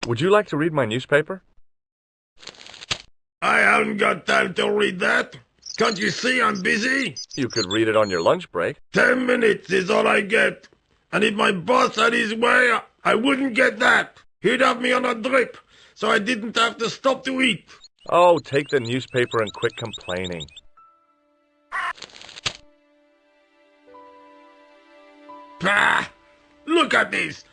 Would you like to read my newspaper? I haven't got time to read that. Can't you see I'm busy? You could read it on your lunch break. 10 minutes is all I get. And if my boss had his way, I wouldn't get that. He'd have me on a drip, so I didn't have to stop to eat. Oh, take the newspaper and quit complaining. Pah! Look at this.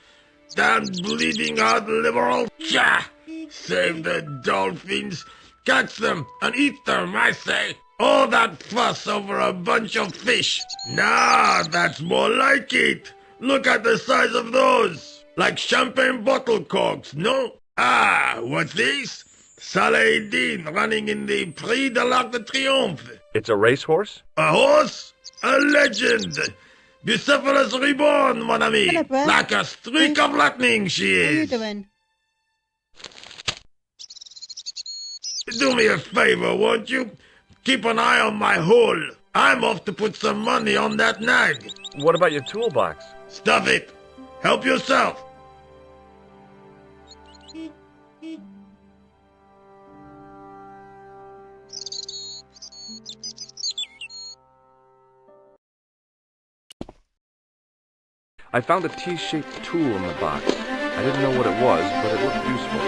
Damn bleeding heart liberal. Cha! Save the dolphins. Catch them and eat them, I say. All that fuss over a bunch of fish. Nah, that's more like it. Look at the size of those. Like champagne bottle corks, no? Ah, what's this? Saladin running in the Prix de l'Arc de Triomphe. It's a racehorse? A horse? A legend. Bucephalus reborn, mon ami. Hello, Brad. Like a streak of lightning she What are you is. doing? Do me a favor, won't you? Keep an eye on my hole. I'm off to put some money on that nag. What about your toolbox? Stuff it. Help yourself. I found a T-shaped tool in the box. I didn't know what it was, but it looked useful.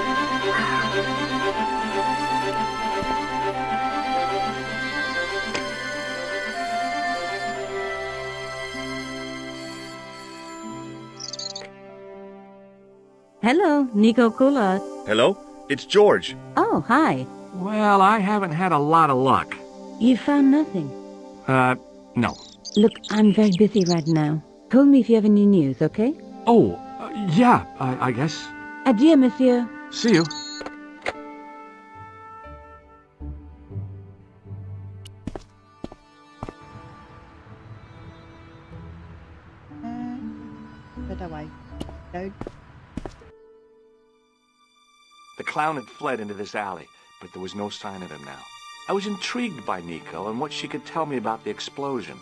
Hello, Nicole Collard. Hello? It's George. Oh, hi. Well, I haven't had a lot of luck. You found nothing. No. Look, I'm very busy right now. Call me if you have any news, okay? Oh, yeah, I guess. Adieu, monsieur. See you. Put away. Don't. The clown had fled into this alley, but there was no sign of him now. I was intrigued by Nico and what she could tell me about the explosion.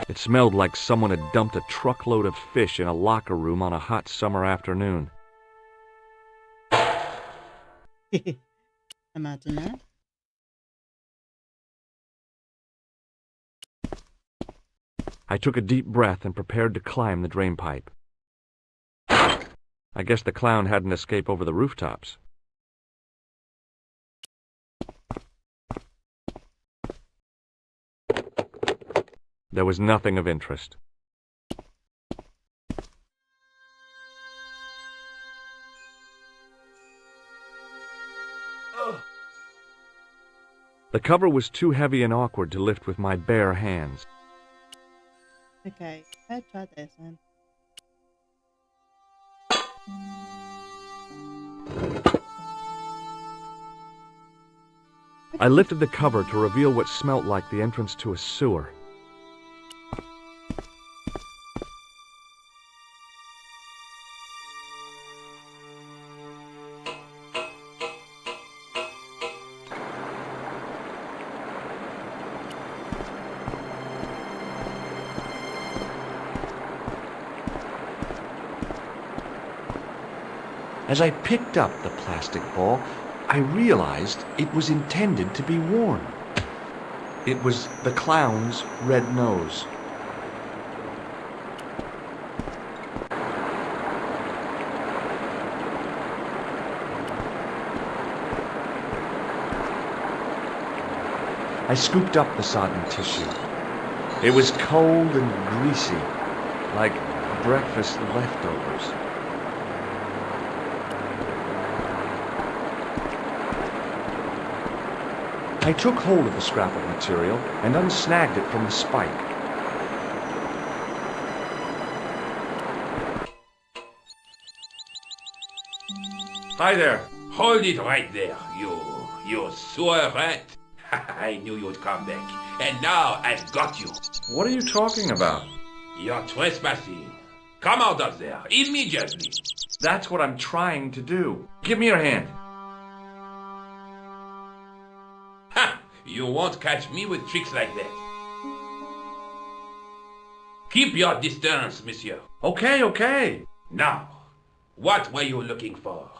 It smelled like someone had dumped a truckload of fish in a locker room on a hot summer afternoon. Imagine that. I took a deep breath and prepared to climb the drain pipe. I guess the clown had an escape over the rooftops. There was nothing of interest. The cover was too heavy and awkward to lift with my bare hands. Okay, let's try this then. I lifted the cover to reveal what smelt like the entrance to a sewer. As I picked up the plastic ball, I realized it was intended to be worn. It was the clown's red nose. I scooped up the sodden tissue. It was cold and greasy, like breakfast leftovers. I took hold of the scrap of material and unsnagged it from the spike. Hi there. Hold it right there, you sewer rat. I knew you'd come back, and now I've got you. What are you talking about? You're trespassing. Come out of there, immediately. That's what I'm trying to do. Give me your hand. Ha! You won't catch me with tricks like that. Keep your distance, monsieur. Okay. Now, what were you looking for?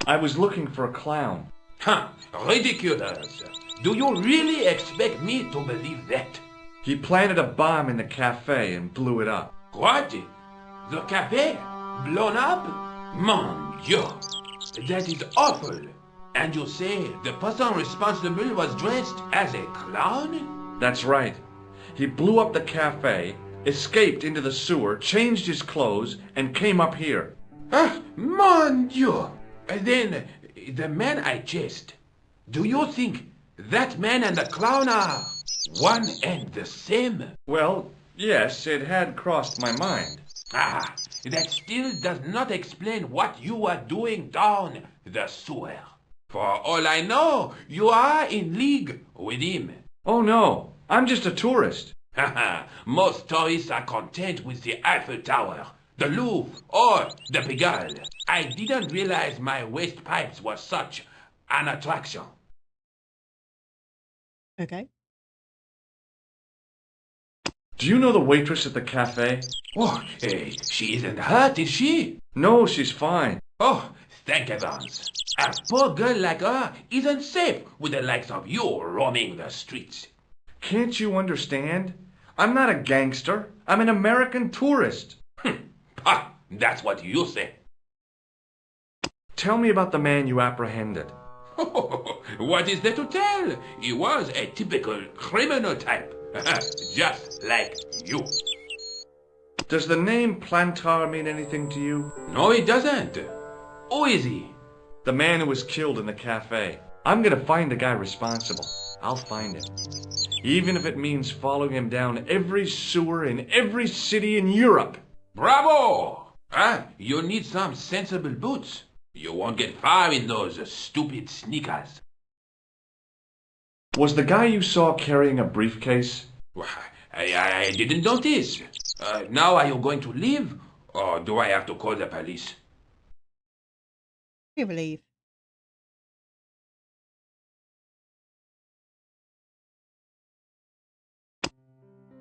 I was looking for a clown. Huh, ridiculous. Do you really expect me to believe that? He planted a bomb in the cafe and blew it up. What? The cafe? Blown up? Mon Dieu! That is awful. And you say the person responsible was dressed as a clown? That's right. He blew up the cafe, escaped into the sewer, changed his clothes, and came up here. Ah, mon Dieu! Then, the man I chased, do you think that man and the clown are one and the same? Well, yes, it had crossed my mind. Ah, that still does not explain what you are doing down the sewer. For all I know, you are in league with him. Oh no, I'm just a tourist. Haha, most tourists are content with the Eiffel Tower, the Louvre, or the Pigalle. I didn't realize my waste pipes were such an attraction. Okay. Do you know the waitress at the cafe? Oh, she isn't hurt, is she? No, she's fine. Oh, thank heavens. A poor girl like her isn't safe with the likes of you roaming the streets. Can't you understand? I'm not a gangster. I'm an American tourist. Ha! That's what you say. Tell me about the man you apprehended. What is there to tell? He was a typical criminal type. Just like you. Does the name Plantar mean anything to you? No, it doesn't. Who is he? The man who was killed in the cafe. I'm gonna find the guy responsible. I'll find him. Even if it means following him down every sewer in every city in Europe. Bravo! You need some sensible boots. You won't get far in those stupid sneakers. Was the guy you saw carrying a briefcase? I didn't notice. Now are you going to leave? Or do I have to call the police? I believe.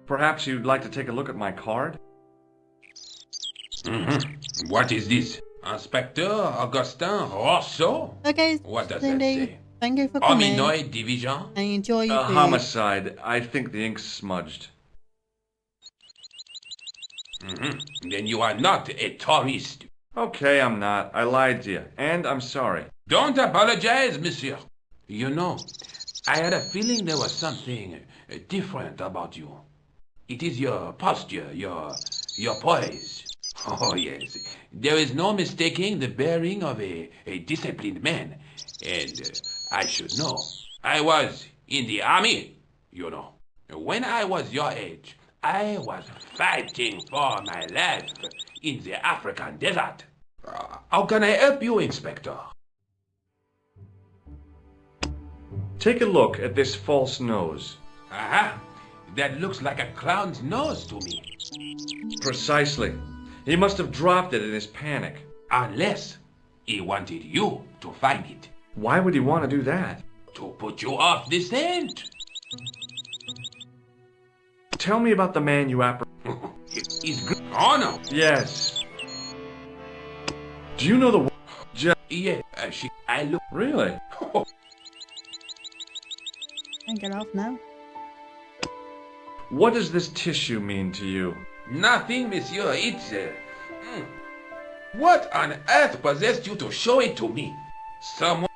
Perhaps you'd like to take a look at my card? Mm-hmm. What is this? Inspector Augustin Rousseau? Okay, What does Cindy, that say? thank you for coming. Hominoid Division? I enjoy your food. Homicide. I think the ink's smudged. Mm-hmm. Then you are not a tourist. Okay, I'm not. I lied to you. And I'm sorry. Don't apologize, monsieur. You know, I had a feeling there was something different about you. It is your posture, your poise. Oh, yes. There is no mistaking the bearing of a disciplined man. And I should know. I was In the army, you know. When I was your age, I was fighting for my life in the African desert. How can I help you, Inspector? Take a look at this false nose. Aha! That looks like a clown's nose to me. Precisely. He must have dropped it in his panic. Unless he wanted you to find it. Why would he want to do that? To put you off the scent. Tell me about the man you He's oh no. Yes. Do you know the Yeah, I look. Really? Can't get off now. What does this tissue mean to you? Nothing, monsieur. It's... What on earth possessed you to show it to me? Someone...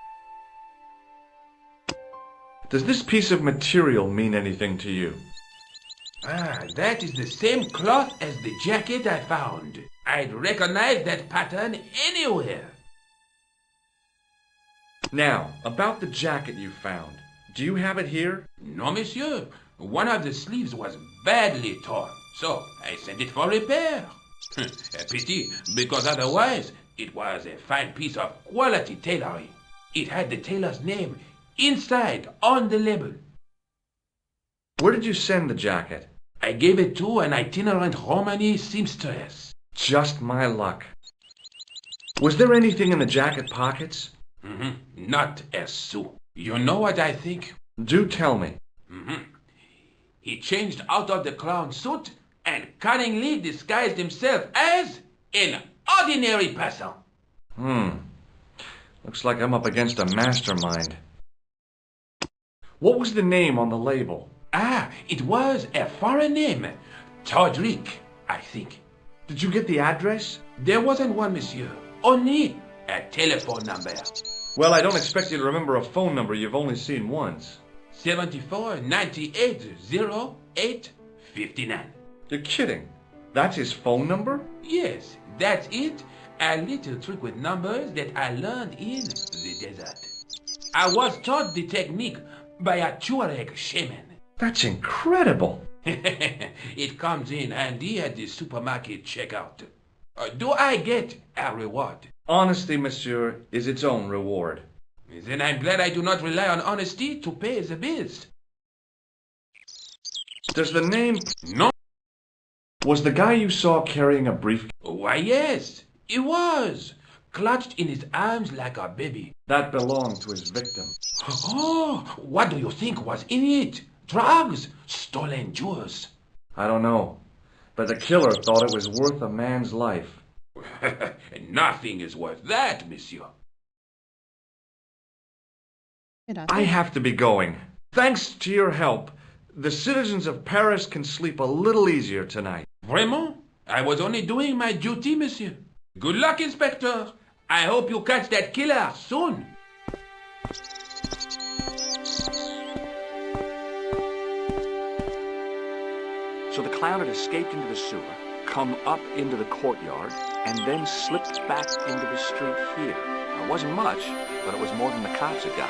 Does this piece of material mean anything to you? Ah, that is the same cloth as the jacket I found. I'd recognize that pattern anywhere. Now, about the jacket you found. Do you have it here? No, monsieur. One of the sleeves was badly torn, so I sent it for repair. A pity, because otherwise it was a fine piece of quality tailoring. It had the tailor's name inside on the label. Where did you send the jacket? I gave it to an itinerant Romany seamstress. Just my luck. Was there anything in the jacket pockets? Not a sou. You know what I think? Do tell me. He changed out of the clown suit and cunningly disguised himself as an ordinary person. Looks like I'm up against a mastermind. What was the name on the label? Ah, it was a foreign name. Todrick, I think. Did you get the address? There wasn't one, monsieur. Only a telephone number. Well, I don't expect you to remember a phone number you've only seen once. 74 98 08 59. You're kidding. That's his phone number? Yes, that's it. A little trick with numbers that I learned in the desert. I was taught the technique by a Tuareg shaman. That's incredible. It comes in handy at the supermarket checkout. Do I get a reward? Honesty, monsieur, is its own reward. Then I'm glad I do not rely on honesty to pay the bills. Does the name... No. Was the guy you saw carrying a briefcase? Why, yes, he was. Clutched in his arms like a baby. That belonged to his victim. Oh, what do you think was in it? Drugs? Stolen jewels? I don't know. But the killer thought it was worth a man's life. Nothing is worth that, monsieur. I have to be going. Thanks to your help, the citizens of Paris can sleep a little easier tonight. Vraiment? I was only doing my duty, monsieur. Good luck, Inspector. I hope you catch that killer soon. So the clown had escaped into the sewer, come up into the courtyard, and then slipped back into the street here. Now, it wasn't much, but it was more than the cops had got.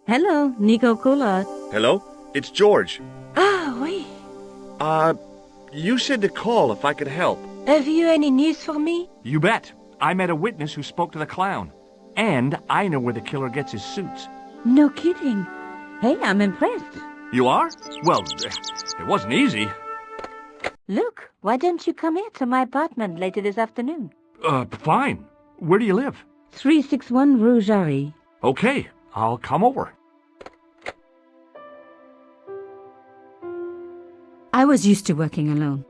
Hello, Nicole Collard. Hello? It's George. Ah, oui. You said to call if I could help. Have you any news for me? You bet. I met a witness who spoke to the clown. And I know where the killer gets his suits. No kidding. Hey, I'm impressed. You are? Well, it wasn't easy. Look, why don't you come here to my apartment later this afternoon? Fine. Where do you live? 361 Rue Jarry. Okay, I'll come over. I was used to working alone,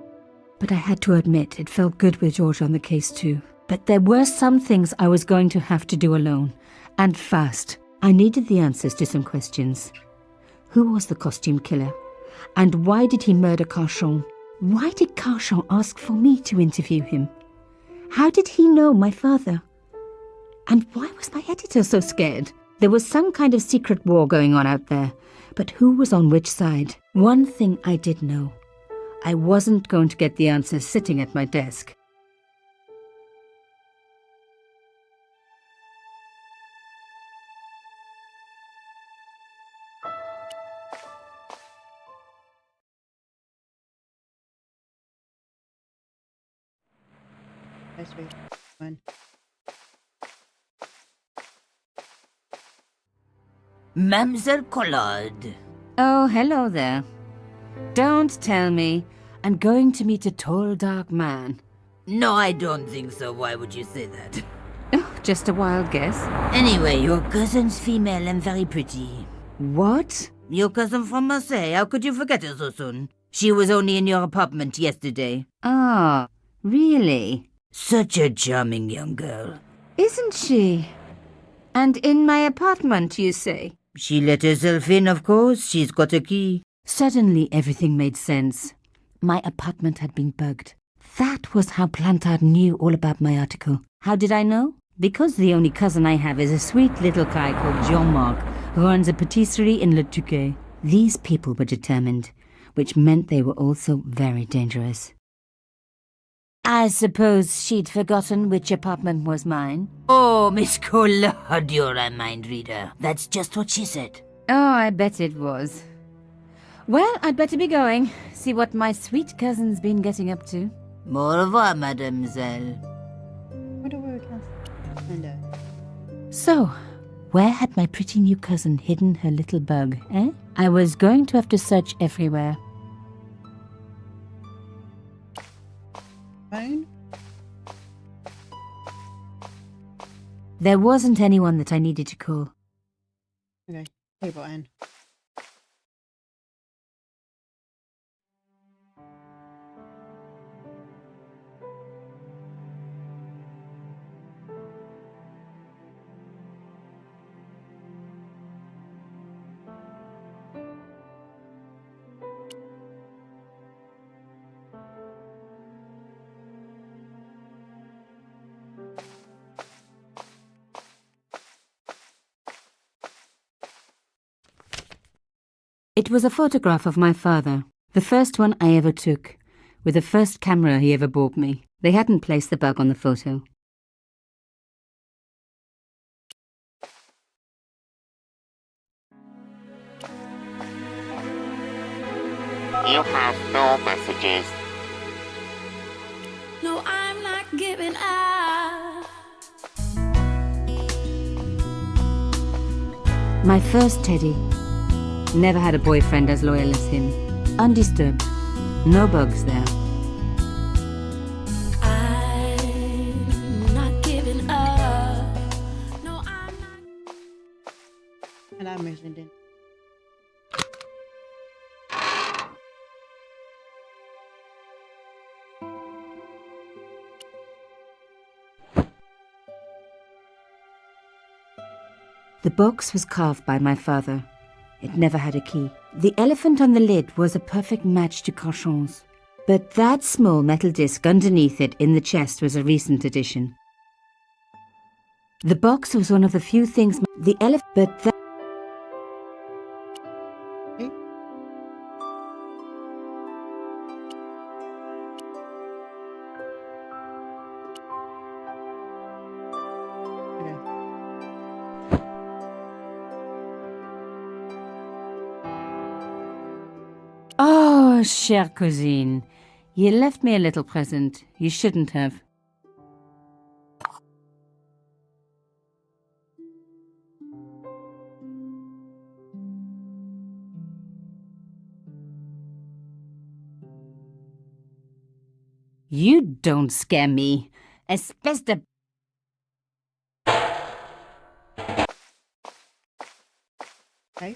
but I had to admit it felt good with George on the case too. But there were some things I was going to have to do alone, and fast. I needed the answers to some questions. Who was the costume killer? And why did he murder Carchon? Why did Carchon ask for me to interview him? How did he know my father? And why was my editor so scared? There was some kind of secret war going on out there, but who was on which side? One thing I did know. I wasn't going to get the answers sitting at my desk. That's really fun. Mademoiselle Collard. Oh, hello there. Don't tell me. I'm going to meet a tall, dark man. No, I don't think so. Why would you say that? Oh, just a wild guess. Anyway, your cousin's female and very pretty. What? Your cousin from Marseille. How could you forget her so soon? She was only in your apartment yesterday. Ah, really? Such a charming young girl. Isn't she? And in my apartment, you say? She let herself in, of course. She's got a key. Suddenly, everything made sense. My apartment had been bugged. That was how Plantard knew all about my article. How did I know? Because the only cousin I have is a sweet little guy called Jean-Marc, who runs a patisserie in Le Touquet. These people were determined, which meant they were also very dangerous. I suppose she'd forgotten which apartment was mine. Oh, Miss Collard, you're a mind reader. That's just what she said. Oh, I bet it was. Well, I'd better be going. See what my sweet cousin's been getting up to. Au revoir, mademoiselle. What a word, So, where had my pretty new cousin hidden her little bug, eh? I was going to have to search everywhere. Phone? There wasn't anyone that I needed to call. Okay, play button. It was a photograph of my father, the first one I ever took, with the first camera he ever bought me. They hadn't placed the bug on the photo. You have no messages. No, I'm not giving up. My first Teddy. Never had a boyfriend as loyal as him. Undisturbed. No bugs there. I'm not giving up. No, I'm not. And I'm missing it. The box was carved by my father. It never had a key. The elephant on the lid was a perfect match to Carchon's. But that small metal disc underneath it in the chest was a recent addition. The box was one of the few things the elephant... But that... Oh, chère cousine, you left me a little present. You shouldn't have. You don't scare me. Espèce de... Okay.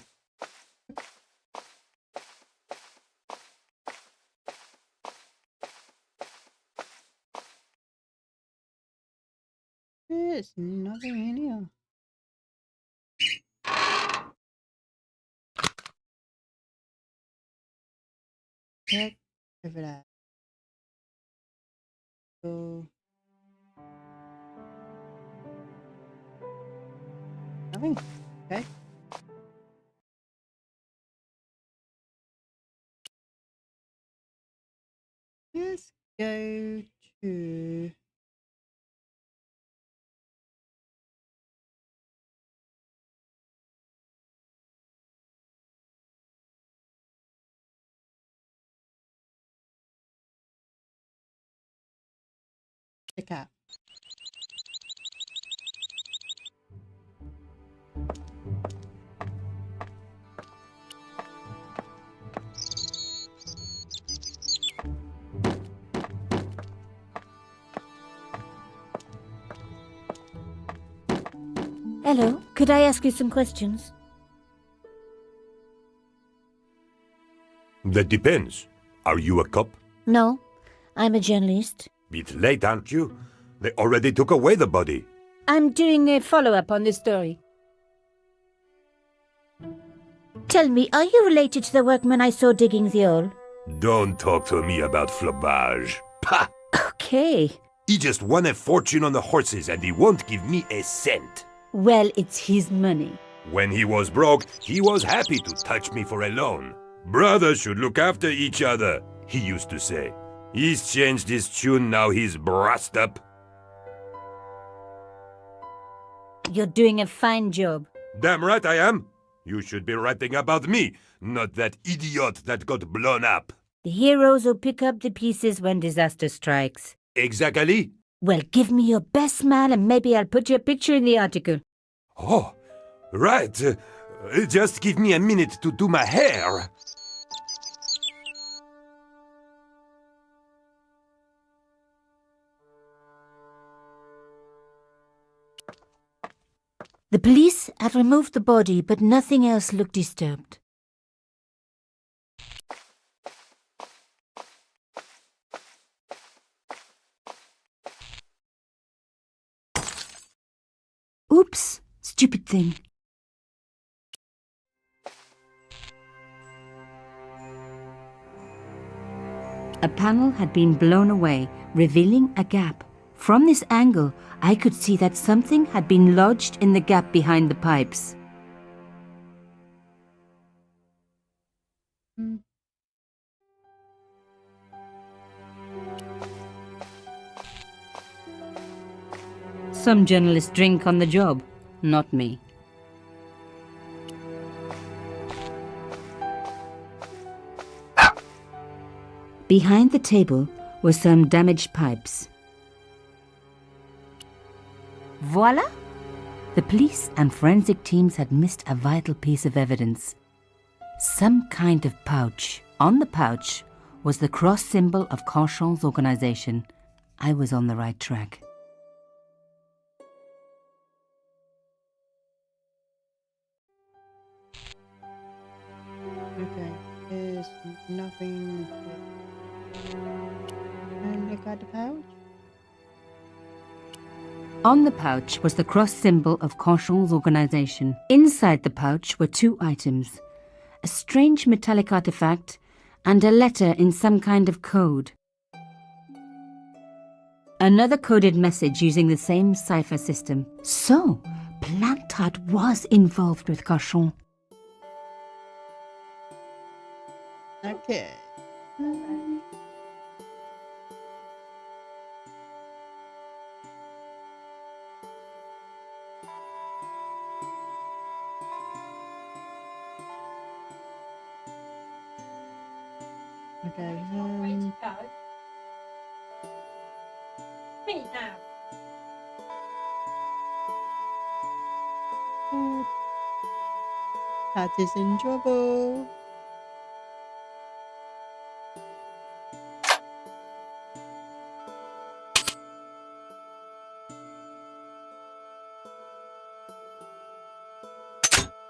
There's nothing in here. Check over there. So nothing. Okay. Let's go to the cat. Hello, could I ask you some questions? That depends. Are you a cop? No, I'm a journalist. Bit late, aren't you? They already took away the body. I'm doing a follow-up on this story. Tell me, are you related to the workman I saw digging the hole? Don't talk to me about flobage. Pah! Okay. He just won a fortune on the horses and he won't give me a cent. Well, it's his money. When he was broke, he was happy to touch me for a loan. Brothers should look after each other, he used to say. He's changed his tune, now he's brassed up. You're doing a fine job. Damn right I am. You should be writing about me, not that idiot that got blown up. The heroes who pick up the pieces when disaster strikes. Exactly. Well, give me your best smile and maybe I'll put your picture in the article. Oh, right. Just give me a minute to do my hair. The police had removed the body, but nothing else looked disturbed. Oops, stupid thing. A panel had been blown away, revealing a gap. From this angle, I could see that something had been lodged in the gap behind the pipes. Some journalists drink on the job, not me. Behind the table were some damaged pipes. Voila! The police and forensic teams had missed a vital piece of evidence. Some kind of pouch. On the pouch was the cross symbol of Carchon's organization. I was on the right track. Okay, there's nothing. And look at the pouch. On the pouch was the cross symbol of Carchon's organization. Inside the pouch were two items: a strange metallic artifact and a letter in some kind of code. Another coded message using the same cipher system. So, Plantard was involved with Carchon. Okay. Okay. Pat is in trouble.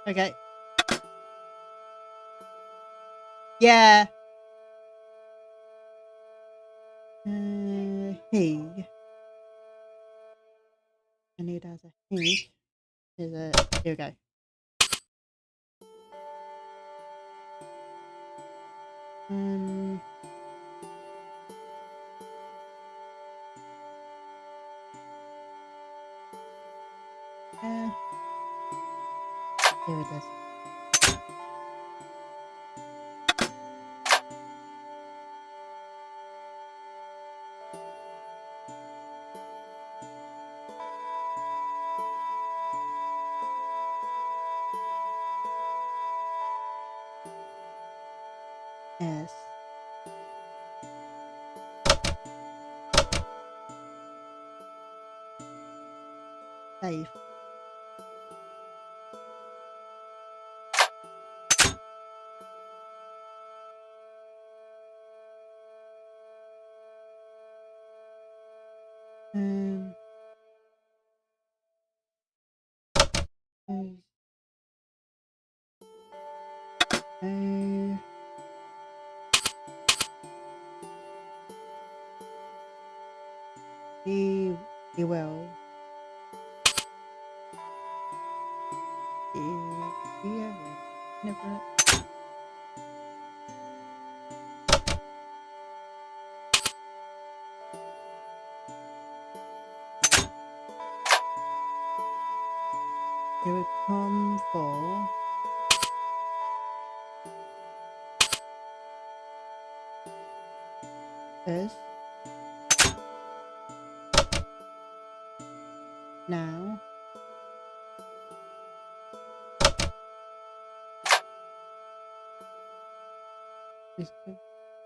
Okay. Yeah. He. I need as a he. Is a here we go. Um. Yeah. There it is. Yes. Safe. Um. He will. Yeah, never. He will come for us now.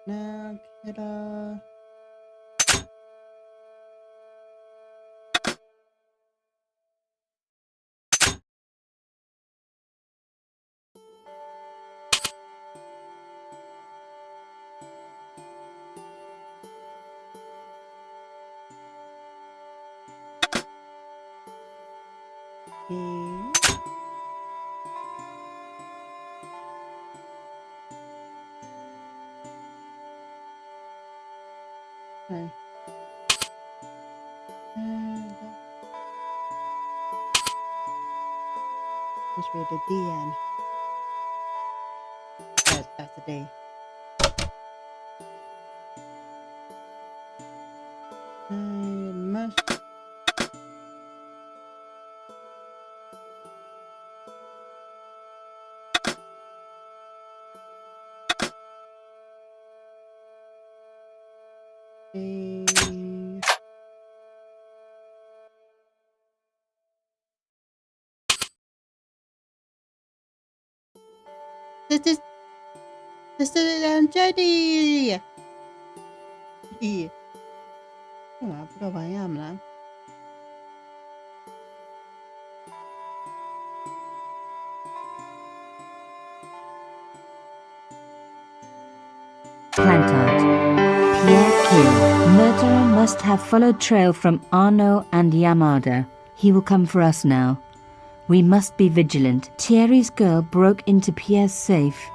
Now, kiddo. Okay. Must be the DN. Yes, that's the D. I must. This is JD. Yeah. I forgot who I am now. Plantard. Pierre Kill. Murderer must have followed trail from Arnaud and Yamada. He will come for us now. We must be vigilant. Thierry's girl broke into Pierre's safe.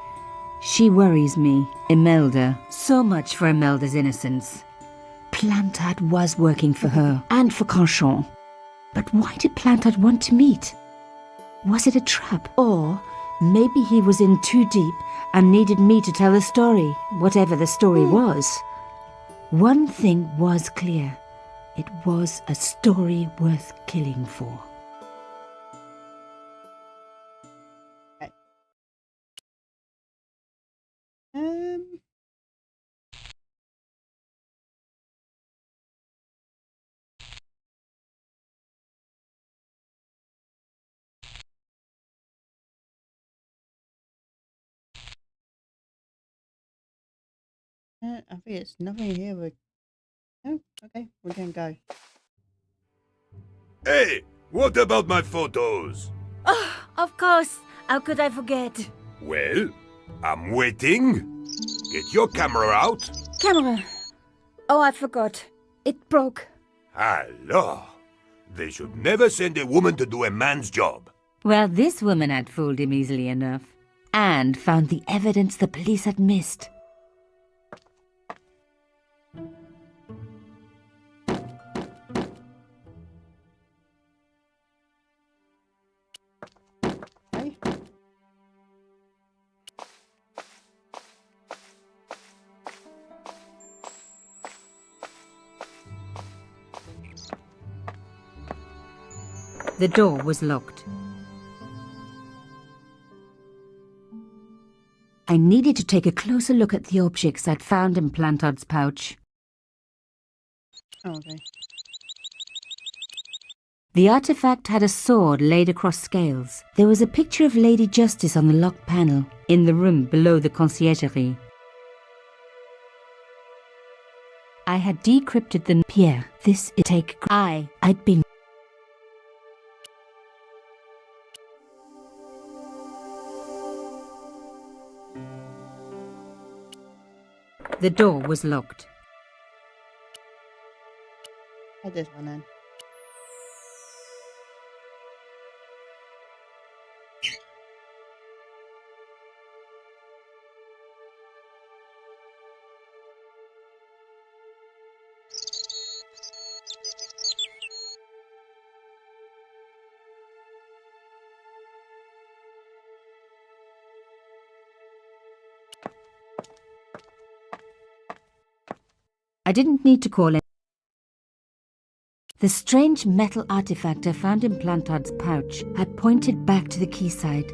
She worries me. Imelda. So much for Imelda's innocence. Plantard was working for her, and for Canchon. But why did Plantard want to meet? Was it a trap? Or maybe he was in too deep and needed me to tell the story, whatever the story was. One thing was clear. It was a story worth killing for. I think it's nothing here. Oh, okay, we can go. Hey, what about my photos? Oh, of course. How could I forget? Well, I'm waiting. Get your camera out. Camera. Oh, I forgot. It broke. Alors, they should never send a woman to do a man's job. Well, this woman had fooled him easily enough. And found the evidence the police had missed. The door was locked. I needed to take a closer look at the objects I'd found in Plantard's pouch. Okay. The artifact had a sword laid across scales. There was a picture of Lady Justice on the locked panel, in the room below the conciergerie. I had decrypted the Pierre. This is take. I'd been. The door was locked. Add this one in. I didn't need to call in. The strange metal artifact I found in Plantard's pouch had pointed back to the quayside.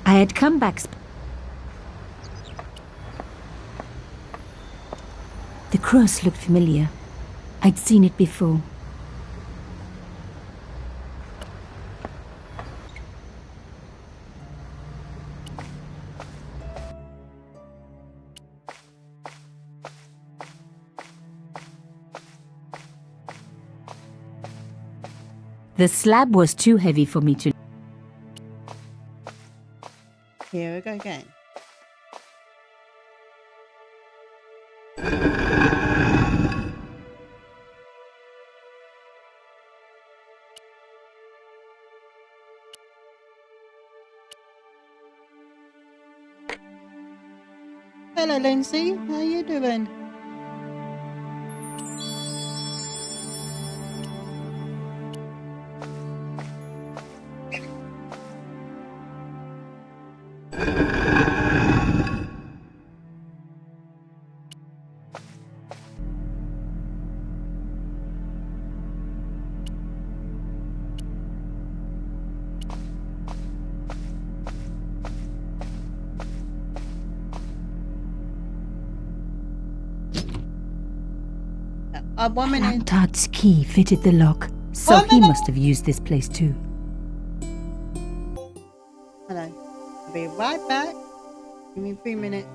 I had come back. The cross looked familiar. I'd seen it before. The slab was too heavy for me to. Here we go again. Hello, Lindsay. How you doing? One minute. Plantard's key fitted the lock, so he must have used this place too. Hello. I'll be right back. Give me 3 minutes.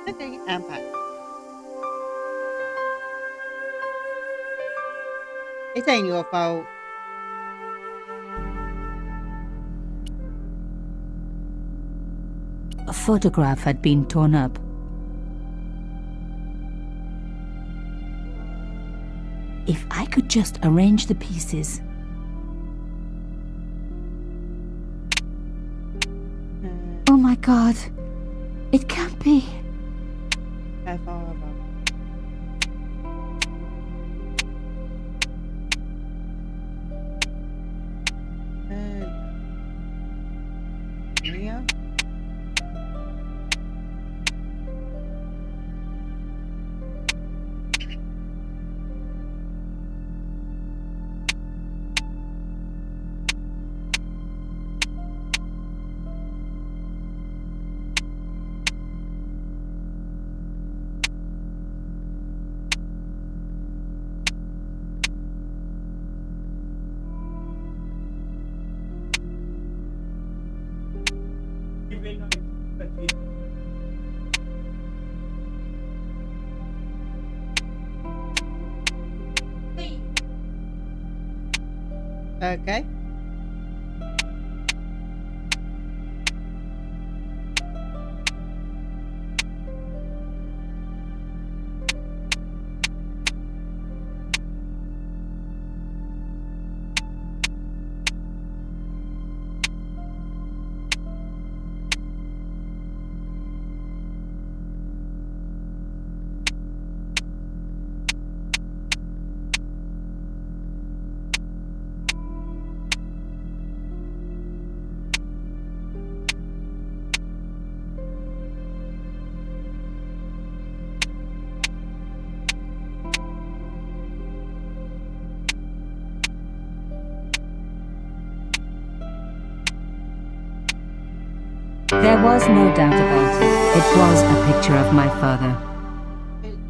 Okay, and back. It ain't your fault. A photograph had been torn up. If I could just arrange the pieces. Oh my god. It can't be. How far over? Yeah. Okay. There was no doubt about it. It was a picture of my father.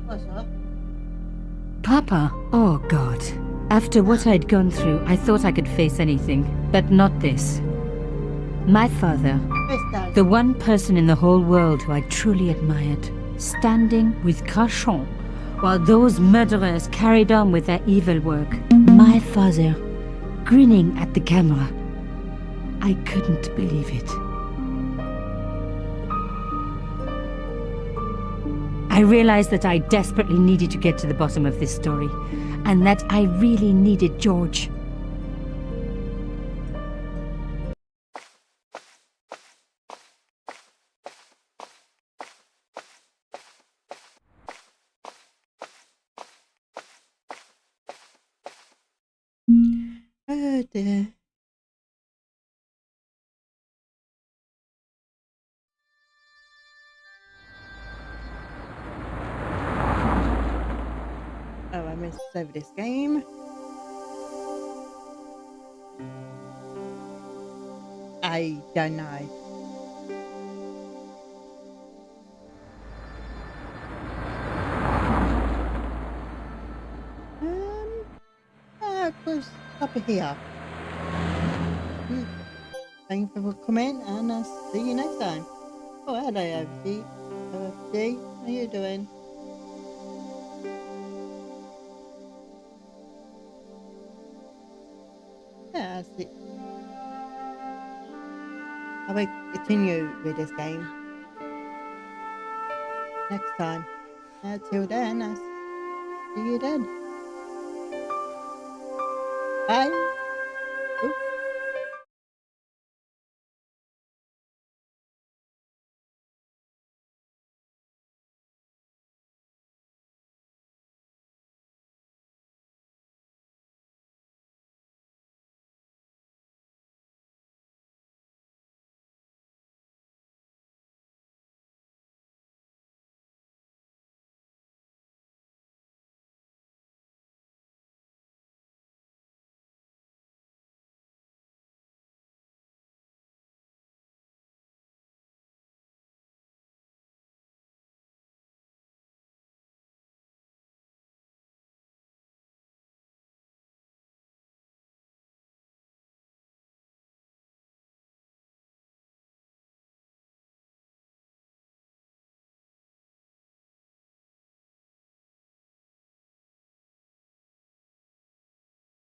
What's up? Papa? Oh, God. After what I'd gone through, I thought I could face anything, but not this. My father, the one person in the whole world who I truly admired, standing with Crachon while those murderers carried on with their evil work. My father, grinning at the camera. I couldn't believe it. I realized that I desperately needed to get to the bottom of this story, and that I really needed George. Oh dear. Oh, I missed over this game. I don't know. It was up here. Thank you for coming, and I'll see you next time. Oh, hello, OFD. OFD, how you doing? Yeah, that's it. I will continue with this game next time. Till then, I'll see you then. Bye.